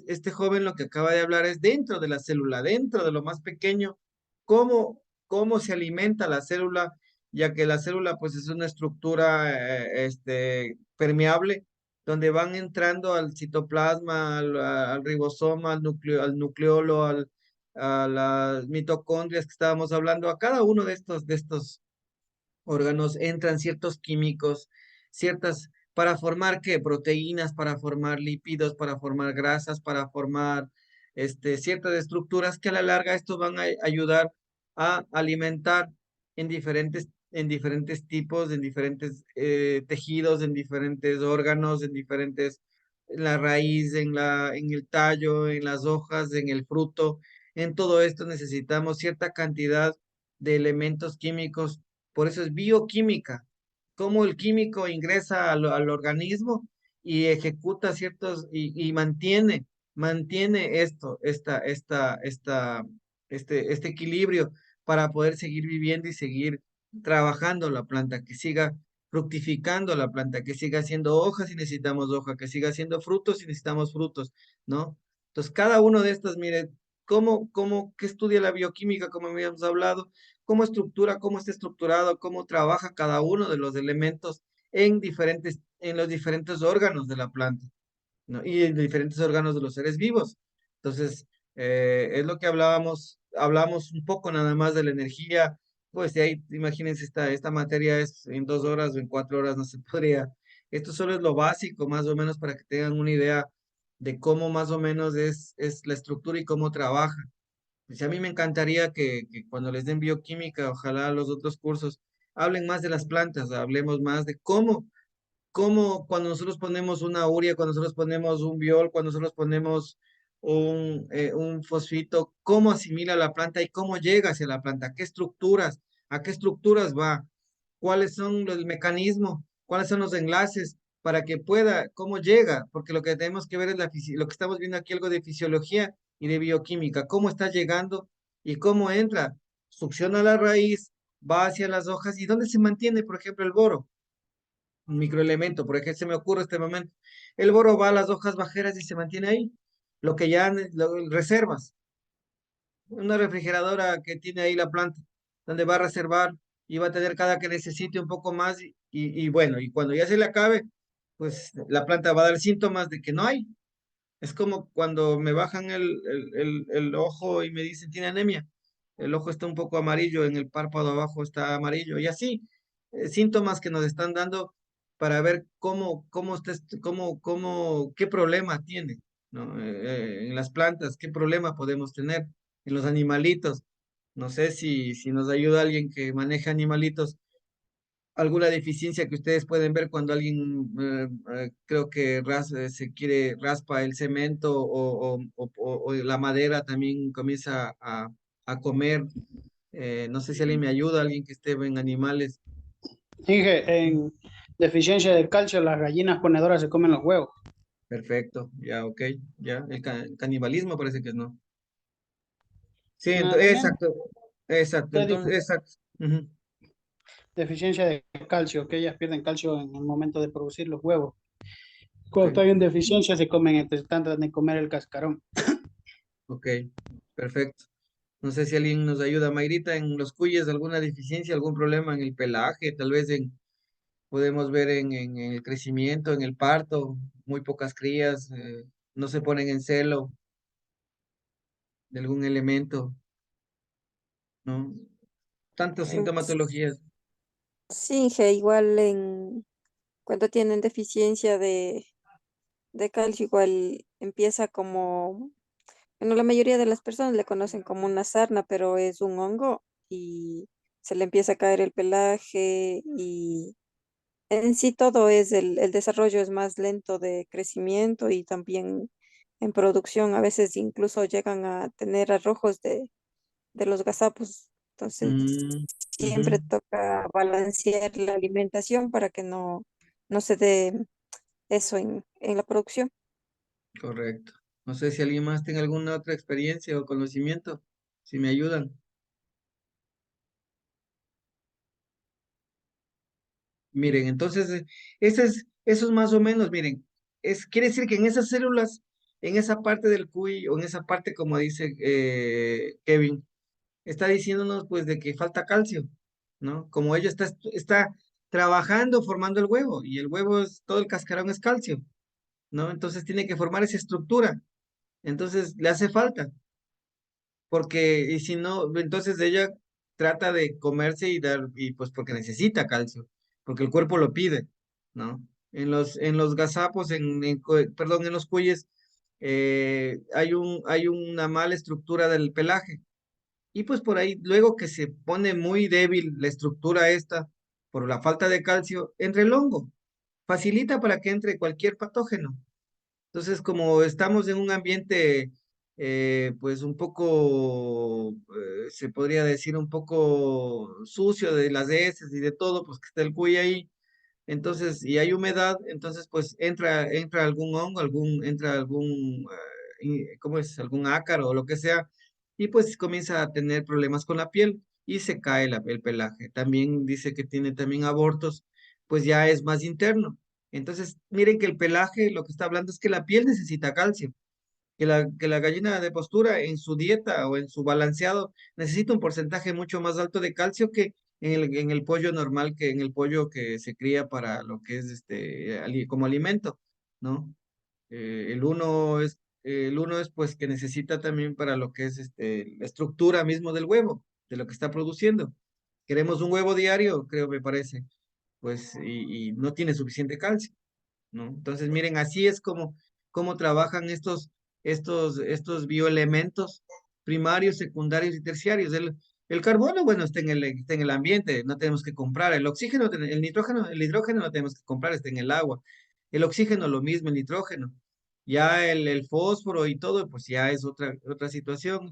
Este joven lo que acaba de hablar es dentro de la célula, dentro de lo más pequeño, cómo se alimenta la célula, ya que la célula pues es una estructura permeable, donde van entrando al citoplasma, al ribosoma, al nucleolo, a las mitocondrias que estábamos hablando, a cada uno de estos órganos entran ciertos químicos, para formar qué, proteínas, para formar lípidos, para formar grasas, para formar ciertas estructuras que a la larga estos van a ayudar a alimentar en diferentes tipos, en diferentes tejidos, en diferentes órganos, en la raíz, en el tallo, en las hojas, en el fruto. En todo esto necesitamos cierta cantidad de elementos químicos, por eso es bioquímica, cómo el químico ingresa al organismo y ejecuta y mantiene este equilibrio para poder seguir viviendo y seguir trabajando la planta, que siga fructificando la planta, que siga haciendo hojas si necesitamos hoja, que siga haciendo frutos si necesitamos frutos, ¿no? Entonces, cada uno de estos, mire, qué estudia la bioquímica, como habíamos hablado, cómo está estructurado, cómo trabaja cada uno de los elementos en los diferentes órganos de la planta, ¿no? Y en diferentes órganos de los seres vivos. Entonces, es lo que hablamos un poco nada más de la energía, pues de ahí, imagínense, esta materia es en 2 horas o en 4 horas, no se podría. Esto solo es lo básico, más o menos, para que tengan una idea de cómo más o menos es la estructura y cómo trabaja. Pues a mí me encantaría que cuando les den bioquímica, ojalá los otros cursos, hablen más de las plantas, hablemos más de cómo cuando nosotros ponemos una urea, cuando nosotros ponemos un biol, cuando nosotros ponemos un fosfito, cómo asimila la planta y cómo llega hacia la planta, a qué estructuras va, cuáles son los mecanismos, cuáles son los enlaces para que pueda, cómo llega, porque lo que tenemos que ver es lo que estamos viendo aquí, algo de fisiología y de bioquímica, cómo está llegando y cómo entra, succiona la raíz, va hacia las hojas y dónde se mantiene, por ejemplo, el boro, un microelemento, por ejemplo, se me ocurre este momento. El boro va a las hojas bajeras y se mantiene ahí. Lo que ya reservas. Una refrigeradora que tiene ahí la planta, donde va a reservar y va a tener cada que necesite un poco más. Y bueno, y cuando ya se le acabe, pues la planta va a dar síntomas de que no hay. Es como cuando me bajan el ojo y me dicen tiene anemia. El ojo está un poco amarillo, en el párpado abajo está amarillo. Y así, síntomas que nos están dando para ver qué problema tiene, ¿no? En las plantas, qué problema podemos tener en los animalitos. No sé si nos ayuda alguien que maneja animalitos, alguna deficiencia que ustedes pueden ver cuando alguien, creo que raspa el cemento o la madera también comienza a comer. No sé si alguien me ayuda, alguien que esté en animales. Dije, en deficiencia de calcio, las gallinas ponedoras se comen los huevos. Perfecto, ya, ok, ya. El canibalismo parece que no. Sí, Nada menos. exacto, exacto, Entonces, entonces, exacto. Ujú, deficiencia de calcio, que ellas pierden calcio en el momento de producir los huevos. ok, Cuando están en deficiencia, se comen, tratan de comer el cascarón. ok, perfecto. No sé si alguien nos ayuda, Mayrita, en los cuyes, alguna deficiencia, algún problema en el pelaje, tal vez podemos ver en el crecimiento, en el parto, muy pocas crías, no se ponen en celo de algún elemento, ¿no? Tantas Eh, sintomatologías. Sí, Inge, igual cuando tienen deficiencia de calcio, igual empieza como, bueno, la mayoría de las personas le conocen como una sarna, pero es un hongo y se le empieza a caer el pelaje y en sí todo el desarrollo es más lento de crecimiento y también en producción. A veces incluso llegan a tener arrojos de los gazapos. Entonces Mm, ujú, siempre toca balancear la alimentación para que no se dé eso en la producción. correcto. No sé si alguien más tiene alguna otra experiencia o conocimiento, si me ayudan. Miren, entonces, eso es más o menos, miren, quiere decir que en esas células En esa parte del cuy, o en esa parte, como dice Kevin, está diciéndonos pues de que falta calcio, ¿no? Como ella está trabajando formando el huevo, y el huevo es, todo el cascarón es calcio, ¿no? Entonces tiene que formar esa estructura, entonces le hace falta, porque, y si no, entonces ella trata de comerse y dar, y pues porque necesita calcio, porque el cuerpo lo pide, ¿no? En los gazapos, perdón, en los cuyes, hay una mala estructura del pelaje. Y pues por ahí, luego que se pone muy débil la estructura esta, por la falta de calcio, entra el hongo. Facilita para que entre cualquier patógeno. Entonces, como estamos en un ambiente, pues un poco, se podría decir un poco sucio de las heces y de todo, pues que está el cuy ahí. Entonces, y hay humedad, entonces pues entra algún hongo, entra algún, ¿cómo es? Algún ácaro o lo que sea, y pues comienza a tener problemas con la piel y se cae el pelaje. También dice que tiene también abortos, pues ya es más interno. Entonces, miren que el pelaje, lo que está hablando es que la piel necesita calcio, que la gallina de postura en su dieta o en su balanceado necesita un porcentaje mucho más alto de calcio que en el pollo normal, que en el pollo que se cría para lo que es como alimento, ¿no? El uno es pues que necesita también para lo que es la estructura mismo del huevo, de lo que está produciendo. Queremos un huevo diario, creo, me parece, pues, y no tiene suficiente calcio, ¿no? Entonces, miren, así es como trabajan estos bioelementos primarios, secundarios y terciarios. El carbono, bueno, está en el ambiente, no tenemos que comprar. El oxígeno, el hidrógeno no tenemos que comprar, está en el agua. El oxígeno, lo mismo, el nitrógeno. Ya el fósforo y todo, pues ya es otra situación.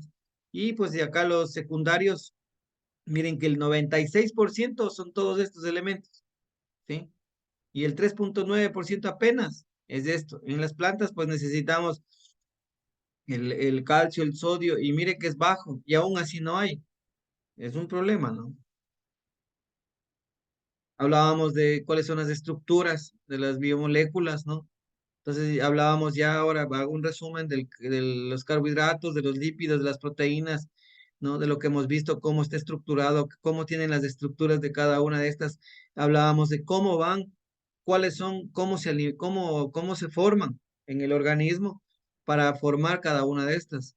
Y pues de acá los secundarios, miren que el 96% son todos estos elementos, ¿sí? Y el 3,9% apenas es de esto. En las plantas, pues necesitamos el calcio, el sodio, y mire que es bajo, y aún así no hay. Es un problema, ¿no? Hablábamos de cuáles son las estructuras de las biomoléculas, ¿no? Entonces hablábamos ya ahora, hago un resumen de los carbohidratos, de los lípidos, de las proteínas, ¿no? De lo que hemos visto, cómo está estructurado, cómo tienen las estructuras de cada una de estas. Hablábamos de cómo van, cuáles son, cómo se forman en el organismo para formar cada una de estas.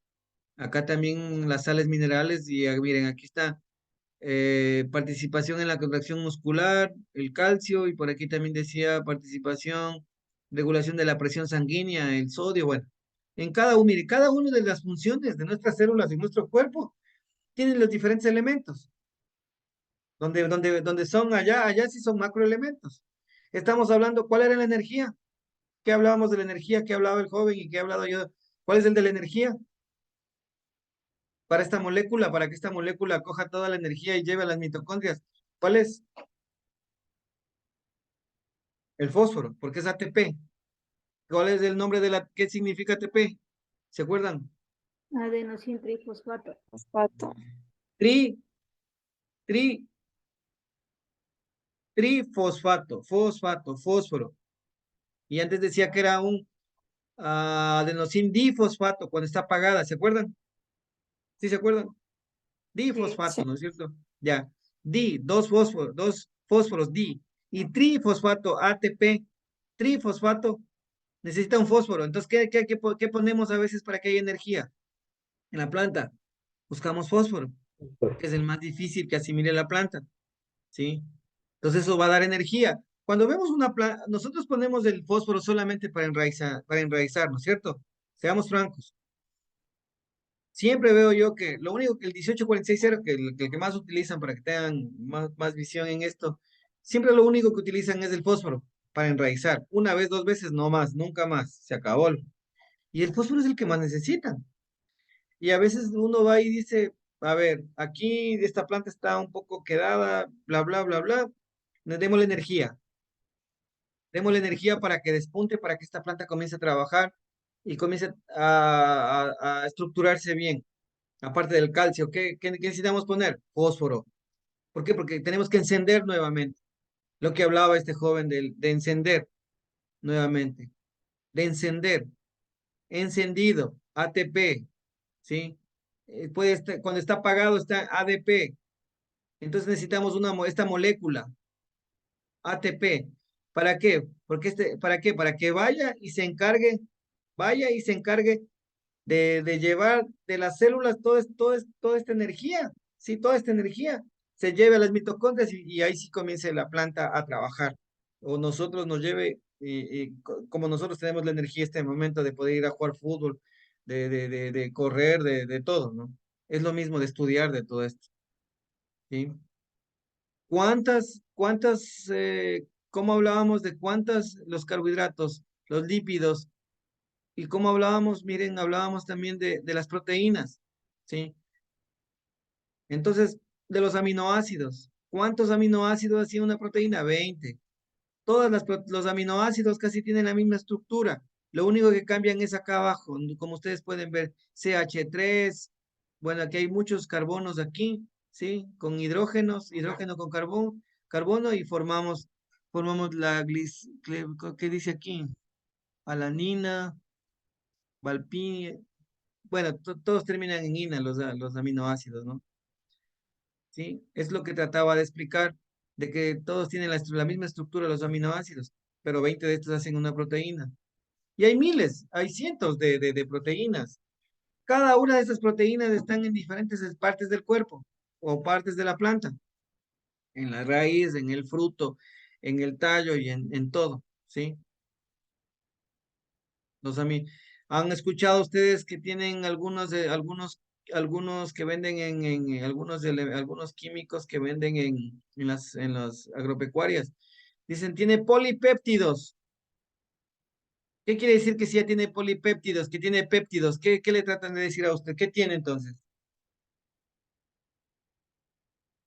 Acá también las sales minerales, y miren, aquí está participación en la contracción muscular, el calcio, y por aquí también decía participación, regulación de la presión sanguínea, el sodio, bueno, mire, cada una de las funciones de nuestras células en nuestro cuerpo tienen los diferentes elementos, donde son allá sí son macroelementos. Estamos hablando, ¿cuál era la energía? ¿Qué hablábamos de la energía? ¿Qué hablaba el joven y qué he hablado yo? ¿Cuál es el de la energía? Para que esta molécula coja toda la energía y lleve a las mitocondrias. ¿Cuál es? El fósforo, porque es ATP. ¿Cuál es el nombre qué significa ATP? ¿Se acuerdan? Adenosín trifosfato. Fosfato. Tri, tri, trifosfato, fósforo. Y antes decía que era un adenosin difosfato cuando está apagada, ¿se acuerdan? ¿Sí se acuerdan? Sí. Difosfato, ¿no es cierto? Ya. Dos fósforos, di. Y trifosfato, ATP, trifosfato, necesita un fósforo. Entonces, ¿qué ponemos a veces para que haya energía en la planta? Buscamos fósforo, porque es el más difícil que asimile la planta, ¿sí? Entonces eso va a dar energía. Cuando vemos una planta, nosotros ponemos el fósforo solamente para enraizar, ¿no es cierto? Seamos francos. Siempre veo yo que lo único que el 18460, que el que más utilizan para que tengan más visión en esto, siempre lo único que utilizan es el fósforo para enraizar. Una vez, dos veces, no más, nunca más. Se acabó. Y el fósforo es el que más necesitan. Y a veces uno va y dice, a ver, aquí esta planta está un poco quedada, bla, bla, bla, bla. Démosle energía. Démosle energía para que despunte, para que esta planta comience a trabajar y comience a estructurarse bien. Aparte del calcio, ¿qué necesitamos poner? Fósforo. ¿Por qué? Porque tenemos que encender nuevamente. Lo que hablaba este joven de encender nuevamente. De encender. encendido, ATP, ¿sí? Cuando está apagado está ADP. Entonces necesitamos esta molécula, ATP. ¿Para qué? ¿Para qué? Para que vaya y se encargue de llevar de las células toda esta energía, ¿sí? Toda esta energía se lleve a las mitocondrias y ahí sí comience la planta a trabajar. O nosotros nos lleve, como nosotros tenemos la energía este momento de poder ir a jugar fútbol, de correr, de todo, ¿no? Es lo mismo de estudiar de todo esto, ¿sí? ¿Cómo hablábamos de los carbohidratos, los lípidos, y cómo hablábamos, miren, hablábamos también de las proteínas, ¿sí? Entonces, de los aminoácidos, ¿cuántos aminoácidos hacía una proteína? 20. Los aminoácidos casi tienen la misma estructura. Lo único que cambian es acá abajo, como ustedes pueden ver, CH3. Bueno, aquí hay muchos carbonos aquí, ¿sí? Con hidrógeno con carbono y formamos ¿qué dice aquí? Alanina, valpina. Bueno, todos terminan en ina los aminoácidos, ¿no? ¿Sí? Es lo que trataba de explicar, de que todos tienen la misma estructura de los aminoácidos, pero 20 de estos hacen una proteína. Y hay miles, hay cientos de proteínas. Cada una de estas proteínas están en diferentes partes del cuerpo o partes de la planta, en la raíz, en el fruto, en el tallo y en todo, ¿sí? ¿Han escuchado ustedes que tienen algunos que venden algunos químicos que venden en las agropecuarias? Dicen, tiene polipéptidos. ¿Qué quiere decir que si ya tiene polipéptidos, que tiene péptidos? ¿Qué le tratan de decir a usted? ¿Qué tiene entonces?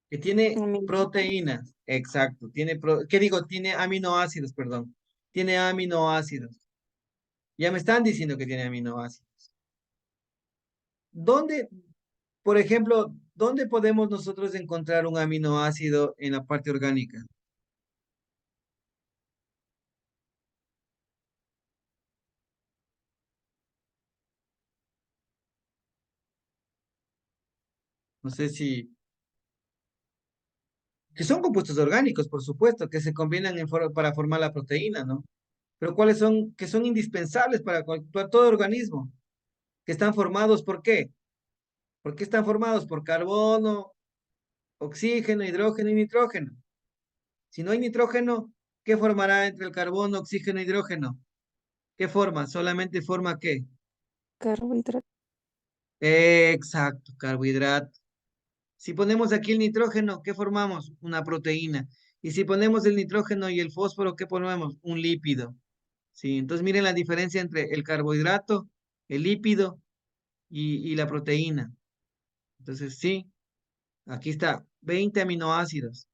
Que tiene proteínas. Exacto. ¿Qué digo? Tiene aminoácidos, perdón. Tiene aminoácidos. Ya me están diciendo que tiene aminoácidos. ¿Dónde, por ejemplo, dónde podemos nosotros encontrar un aminoácido en la parte orgánica? No sé si, que son compuestos orgánicos, por supuesto, que se combinan para formar la proteína, ¿no? Pero ¿cuáles son, que son indispensables para todo organismo? Que están formados, ¿por qué? ¿Por qué están formados? Por carbono, oxígeno, hidrógeno y nitrógeno. Si no hay nitrógeno, ¿qué formará entre el carbono, oxígeno e hidrógeno? ¿Qué forma? Solamente forma ¿qué? Carbohidratos. Exacto, carbohidrato. Si ponemos aquí el nitrógeno, ¿qué formamos? Una proteína. Y si ponemos el nitrógeno y el fósforo, ¿qué ponemos? Un lípido. Sí, entonces miren la diferencia entre el carbohidrato, el lípido y la proteína. Entonces, sí, aquí está, 20 aminoácidos.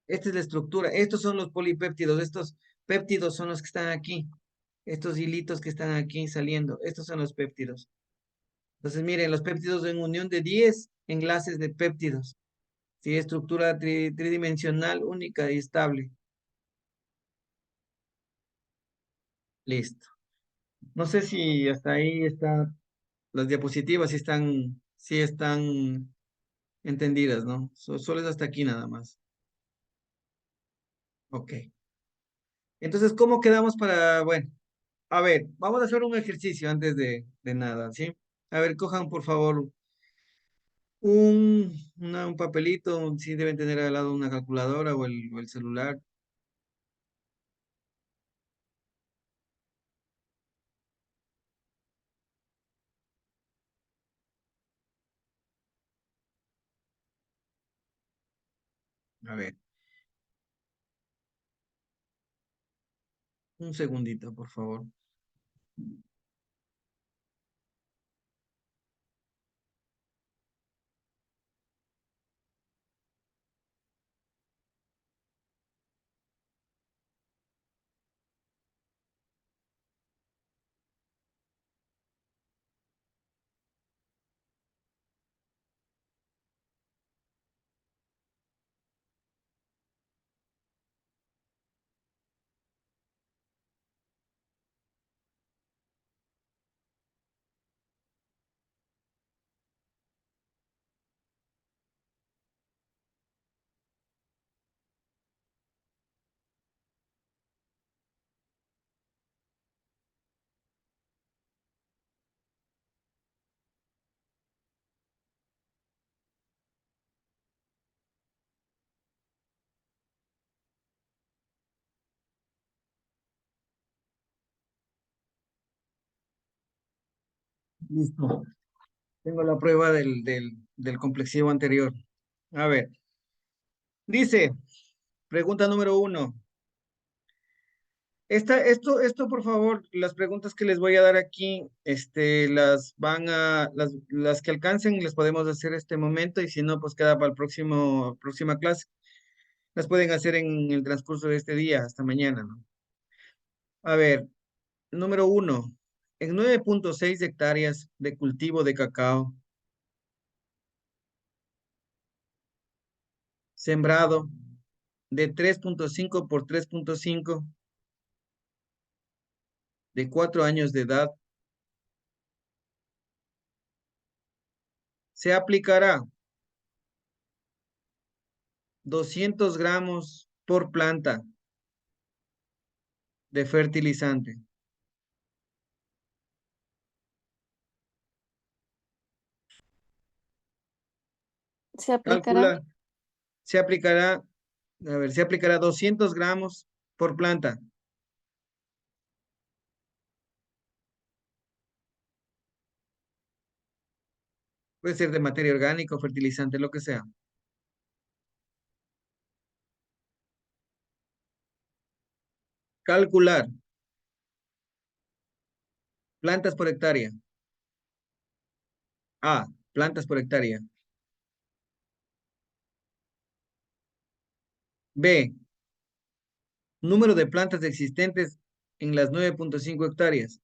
Esta es la estructura. Estos son los polipéptidos. Estos péptidos son los que están aquí. Estos hilitos que están aquí saliendo. Estos son los péptidos. Entonces, miren, los péptidos en unión de 10 enlaces de péptidos. Sí, estructura tridimensional única y estable. Listo. No sé si hasta ahí están las diapositivas, si están entendidas, ¿no? Solo es hasta aquí nada más. Ok. Entonces, ¿cómo quedamos bueno, a ver, vamos a hacer un ejercicio antes de nada, ¿sí? A ver, cojan por favor un papelito, si deben tener al lado una calculadora o el celular. A ver, un segundito, por favor. Listo. Tengo la prueba del complexivo anterior. A ver, dice, pregunta número 1. Esto, por favor, las preguntas que les voy a dar aquí, las que alcancen, les podemos hacer este momento, y si no, pues queda para próxima clase. Las pueden hacer en el transcurso de este día, hasta mañana, ¿no? A ver, número 1. En 9.6 hectáreas de cultivo de cacao, sembrado de 3.5 por 3.5, de 4 años de edad, se aplicará 200 gramos por planta de fertilizante. Se aplicará Calcula, se aplicará, se aplicará 200 gramos por planta. Puede ser de materia orgánica o fertilizante, lo que sea. Calcular plantas por hectárea. A, plantas por hectárea. B, número de plantas existentes en las 9.5 hectáreas.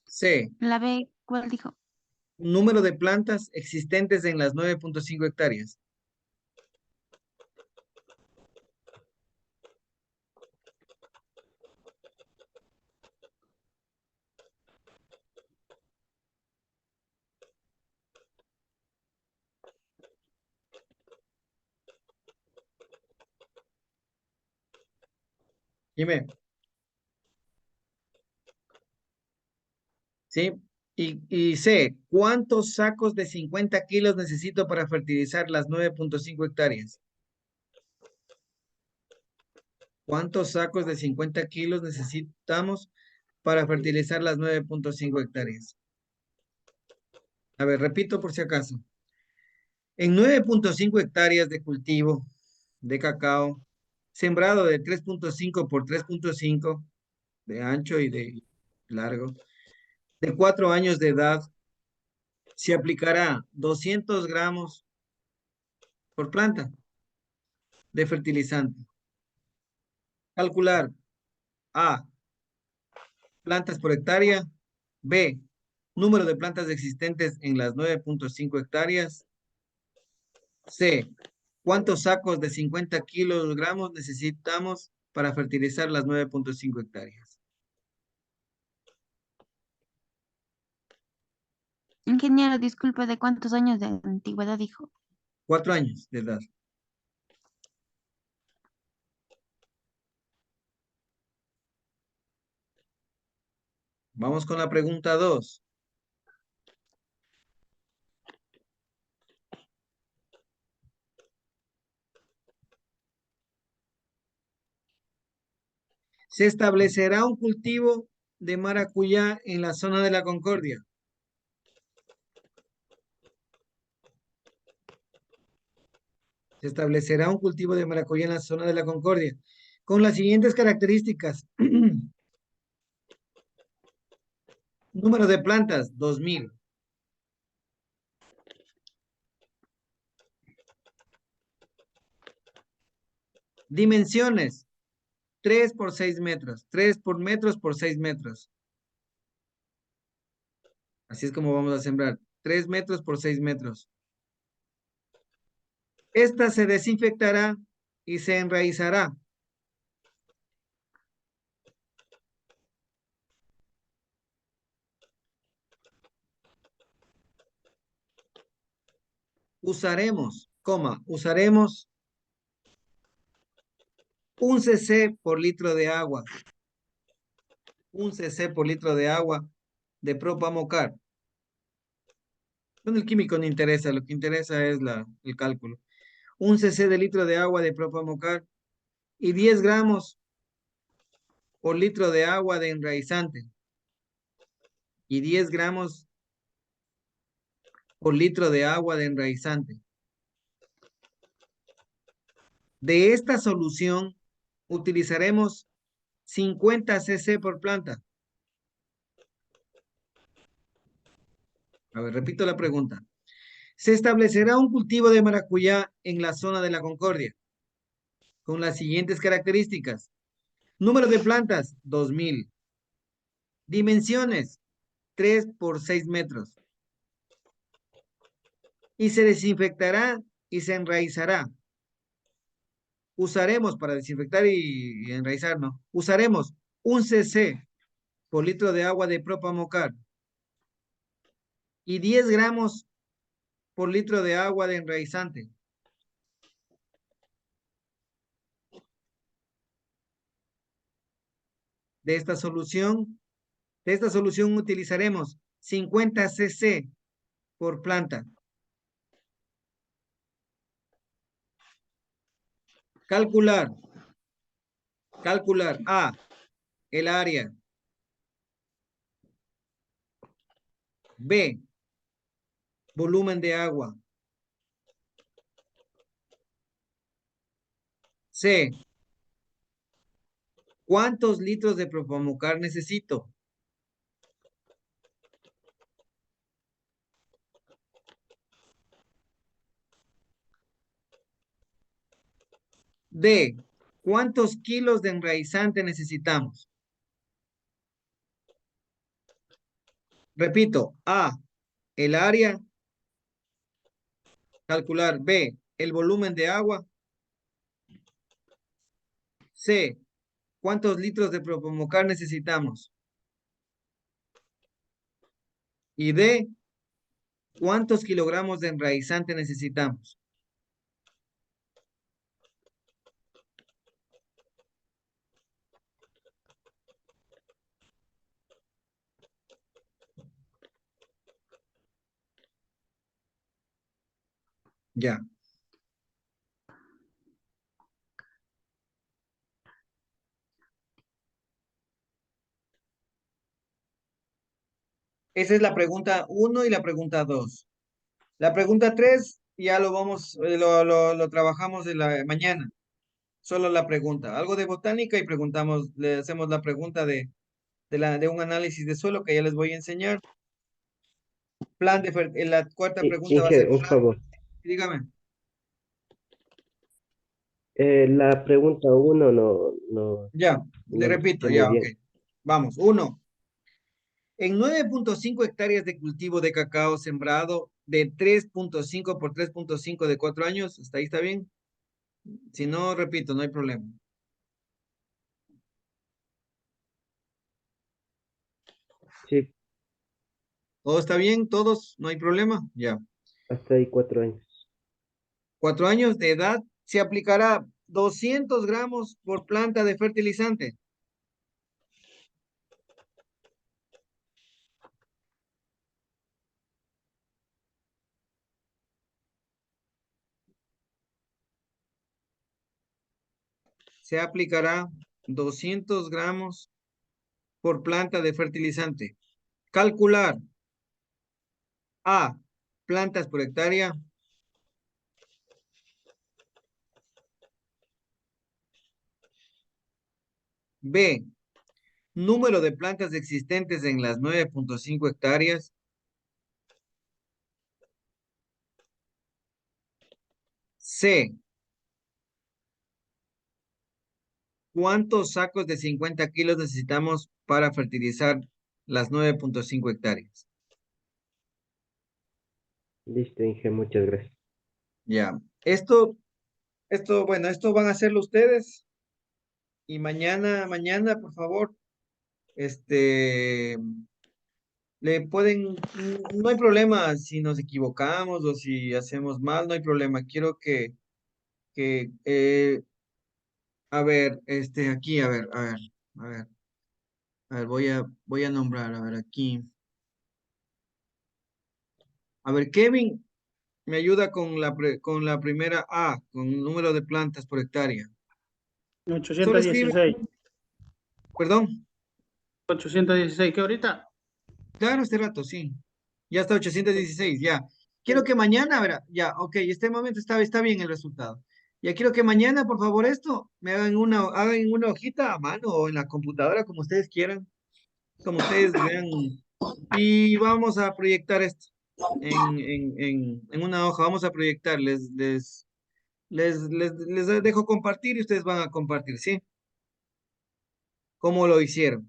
C, La B, ¿cuál dijo? número de plantas existentes en las 9.5 hectáreas. Dime. ¿Sí? Y C, ¿cuántos sacos de 50 kilos necesito para fertilizar las 9.5 hectáreas? ¿Cuántos sacos de 50 kilos necesitamos para fertilizar las 9.5 hectáreas? A ver, repito por si acaso. En 9.5 hectáreas de cultivo de cacao, sembrado de 3.5 por 3.5 de ancho y de largo, de 4 años de edad, se aplicará 200 gramos por planta de fertilizante. Calcular A, plantas por hectárea. B, número de plantas existentes en las 9.5 hectáreas. C, ¿cuántos sacos de 50 kilogramos necesitamos para fertilizar las 9.5 hectáreas? Ingeniero, disculpe, ¿de cuántos años de antigüedad dijo? 4 años de edad. Vamos con la pregunta 2. Se establecerá un cultivo de maracuyá en la zona de la Concordia. Se establecerá un cultivo de maracuyá en la zona de la Concordia con las siguientes características. Número de plantas, 2000. Dimensiones, 3 por 6 metros. 3 por metros por 6 metros. Así es como vamos a sembrar. 3 metros por 6 metros. Esta se desinfectará y se enraizará. Usaremos 1 cc por litro de agua. 1 cc por litro de agua de Propamocar. Bueno, el químico no interesa, lo que interesa es el cálculo. 1 cc de litro de agua de propamocar y 10 gramos por litro de agua de enraizante y 10 gramos por litro de agua de enraizante. De esta solución utilizaremos 50 cc por planta. A ver, repito la pregunta. Se establecerá un cultivo de maracuyá en la zona de la Concordia con las siguientes características. Número de plantas, 2000. Dimensiones, 3 por 6 metros. Y se desinfectará y se enraizará. Usaremos para desinfectar y enraizar, ¿no? Usaremos 1 cc por litro de agua de propamocar y 10 gramos por litro de agua de enraizante. De esta solución utilizaremos 50 cc por planta. Calcular A, el área. B, volumen de agua. C, ¿cuántos litros de propamocar necesito? D, ¿cuántos kilos de enraizante necesitamos? Repito, A, el área. Calcular B, el volumen de agua. C, ¿cuántos litros de propamocar necesitamos? Y D, ¿cuántos kilogramos de enraizante necesitamos? Ya. Esa es la pregunta 1 y la pregunta 2. La pregunta 3 ya lo vamos, lo trabajamos de la mañana. Solo la pregunta. Algo de botánica y preguntamos, le hacemos la pregunta de un análisis de suelo que ya les voy a enseñar. La cuarta pregunta va a ser Inge, un favor. dígame. La pregunta uno no Ya, le la repito, escuché muy ya, ok. bien. Vamos, 1. En 9.5 hectáreas de cultivo de cacao sembrado de 3.5 por 3.5 de 4 años, ¿hasta ahí está bien? Si no, repito, no hay problema. Sí, ¿Todo está bien? ¿Todos? ¿No hay problema? Ya. hasta ahí 4 años. 4 años de edad, se aplicará 200 gramos por planta de fertilizante. Se aplicará 200 gramos por planta de fertilizante. Calcular A, plantas por hectárea. B, número de plantas existentes en las 9.5 hectáreas. C, ¿cuántos sacos de 50 kilos necesitamos para fertilizar las 9.5 hectáreas? Listo, Inge, muchas gracias. Ya. Bueno, esto van a hacerlo ustedes. Y mañana, por favor, este, no hay problema si nos equivocamos o si hacemos mal, no hay problema. Quiero que a ver, aquí, a ver, voy a nombrar, a ver, aquí. A ver, Kevin, Me ayuda con con la primera A, con el número de plantas por hectárea. Solo escribe, 816. perdón, 816, ¿qué ahorita? claro, este rato, sí. Ya está 816, ya. Quiero que mañana, verá, ya, ok, este momento está bien el resultado. Ya quiero que mañana, por favor, esto me hagan una hojita a mano o en la computadora, como ustedes quieran, como ustedes vean. Y vamos a proyectar esto en una hoja. Vamos a proyectar. Les dejo compartir y ustedes van a compartir, ¿sí? ¿Cómo lo hicieron?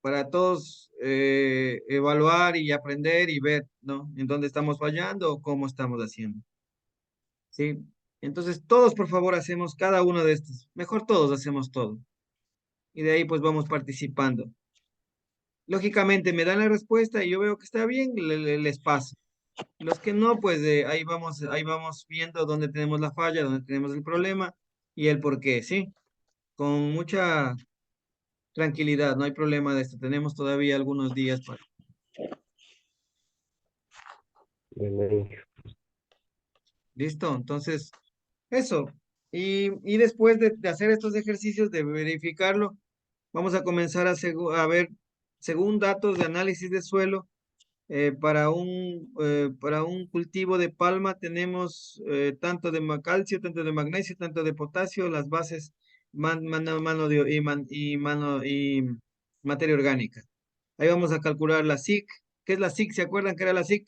Para todos evaluar y aprender y ver, ¿no? En dónde estamos fallando o cómo estamos haciendo, ¿sí? Entonces, todos, por favor, hacemos cada uno de estos. Mejor todos hacemos todo. Y de ahí, pues, vamos participando. Lógicamente, me dan la respuesta y yo veo que está bien, les paso. Los que no, pues ahí vamos viendo dónde tenemos la falla, dónde tenemos el problema y el por qué, ¿sí? Con mucha tranquilidad, no hay problema de esto. Tenemos todavía algunos días para... Bueno, Inge. ¿Listo? Entonces, eso. Y después de hacer estos ejercicios, de verificarlo, vamos a comenzar a ver, según datos de análisis de suelo, para un cultivo de palma tenemos tanto de calcio, tanto de magnesio, tanto de potasio, las bases y materia orgánica. Ahí vamos a calcular la SIC. ¿Qué es la SIC? ¿Se acuerdan qué era la SIC?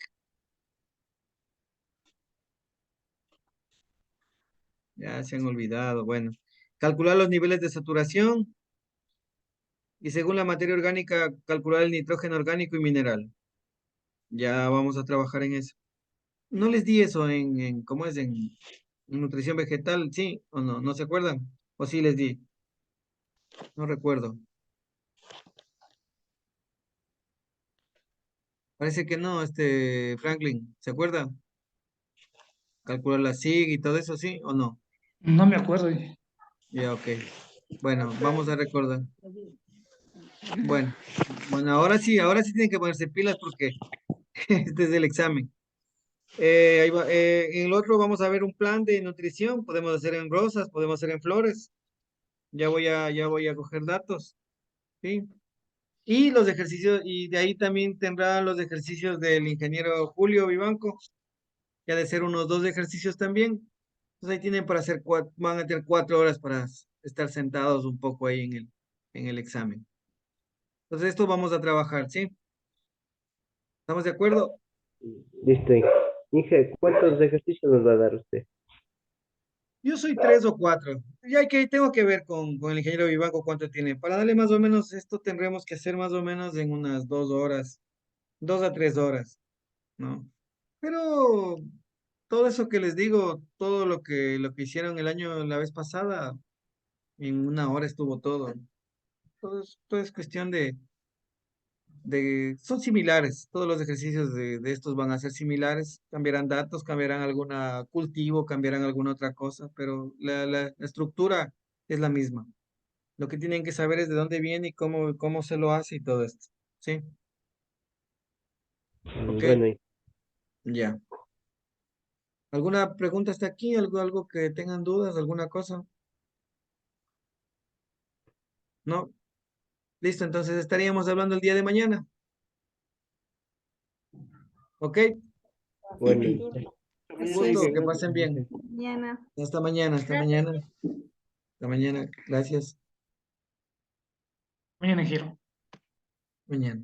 Ya se han olvidado. Bueno, calcular los niveles de saturación y según la materia orgánica, calcular el nitrógeno orgánico y mineral. Ya vamos a trabajar en eso. No les di eso ¿cómo es? En nutrición vegetal, ¿sí o no? ¿No se acuerdan? ¿O sí les di? No recuerdo. Parece que no, Franklin, ¿se acuerda? Calcular la SIG y todo eso, ¿sí o no? No me acuerdo. Ya, ok. Bueno, vamos a recordar. Bueno, ahora sí tienen que ponerse pilas porque este es el examen. Ahí va, en el otro vamos a ver un plan de nutrición. Podemos hacer en rosas, podemos hacer en flores. Ya voy a coger datos, ¿sí? Y los ejercicios, y de ahí también tendrá los ejercicios del ingeniero Julio Vivanco, ya de ser unos 2 ejercicios también. Entonces ahí tienen para hacer van a tener 4 horas para estar sentados un poco ahí en el examen. Entonces esto vamos a trabajar, ¿sí? ¿Estamos de acuerdo? Listo, Inge. Inge, ¿cuántos ejercicios nos va a dar usted? Yo soy 3 o 4. Ya que tengo que ver con el ingeniero Vivanco cuánto tiene. Para darle más o menos, esto tendremos que hacer más o menos en unas 2 horas, 2 a 3 horas, ¿no? Pero todo eso que les digo, todo lo que hicieron la vez pasada, en 1 hora estuvo todo. Todo es cuestión son similares, todos los ejercicios de estos van a ser similares, cambiarán datos, cambiarán alguna cultivo, cambiarán alguna otra cosa, pero la estructura es la misma. Lo que tienen que saber es de dónde viene y cómo se lo hace y todo esto. ¿Sí? ¿Ok? Bueno, Inge. Ya. ¿Alguna pregunta hasta aquí? ¿Algo que tengan dudas? ¿Alguna cosa? ¿No? Listo, entonces estaríamos hablando el día de mañana. ¿Ok? Bueno, Sí, Un así es. gusto, que pasen bien. Mañana. Hasta mañana, hasta mañana. Hasta mañana. Gracias. Mañana giro. Mañana.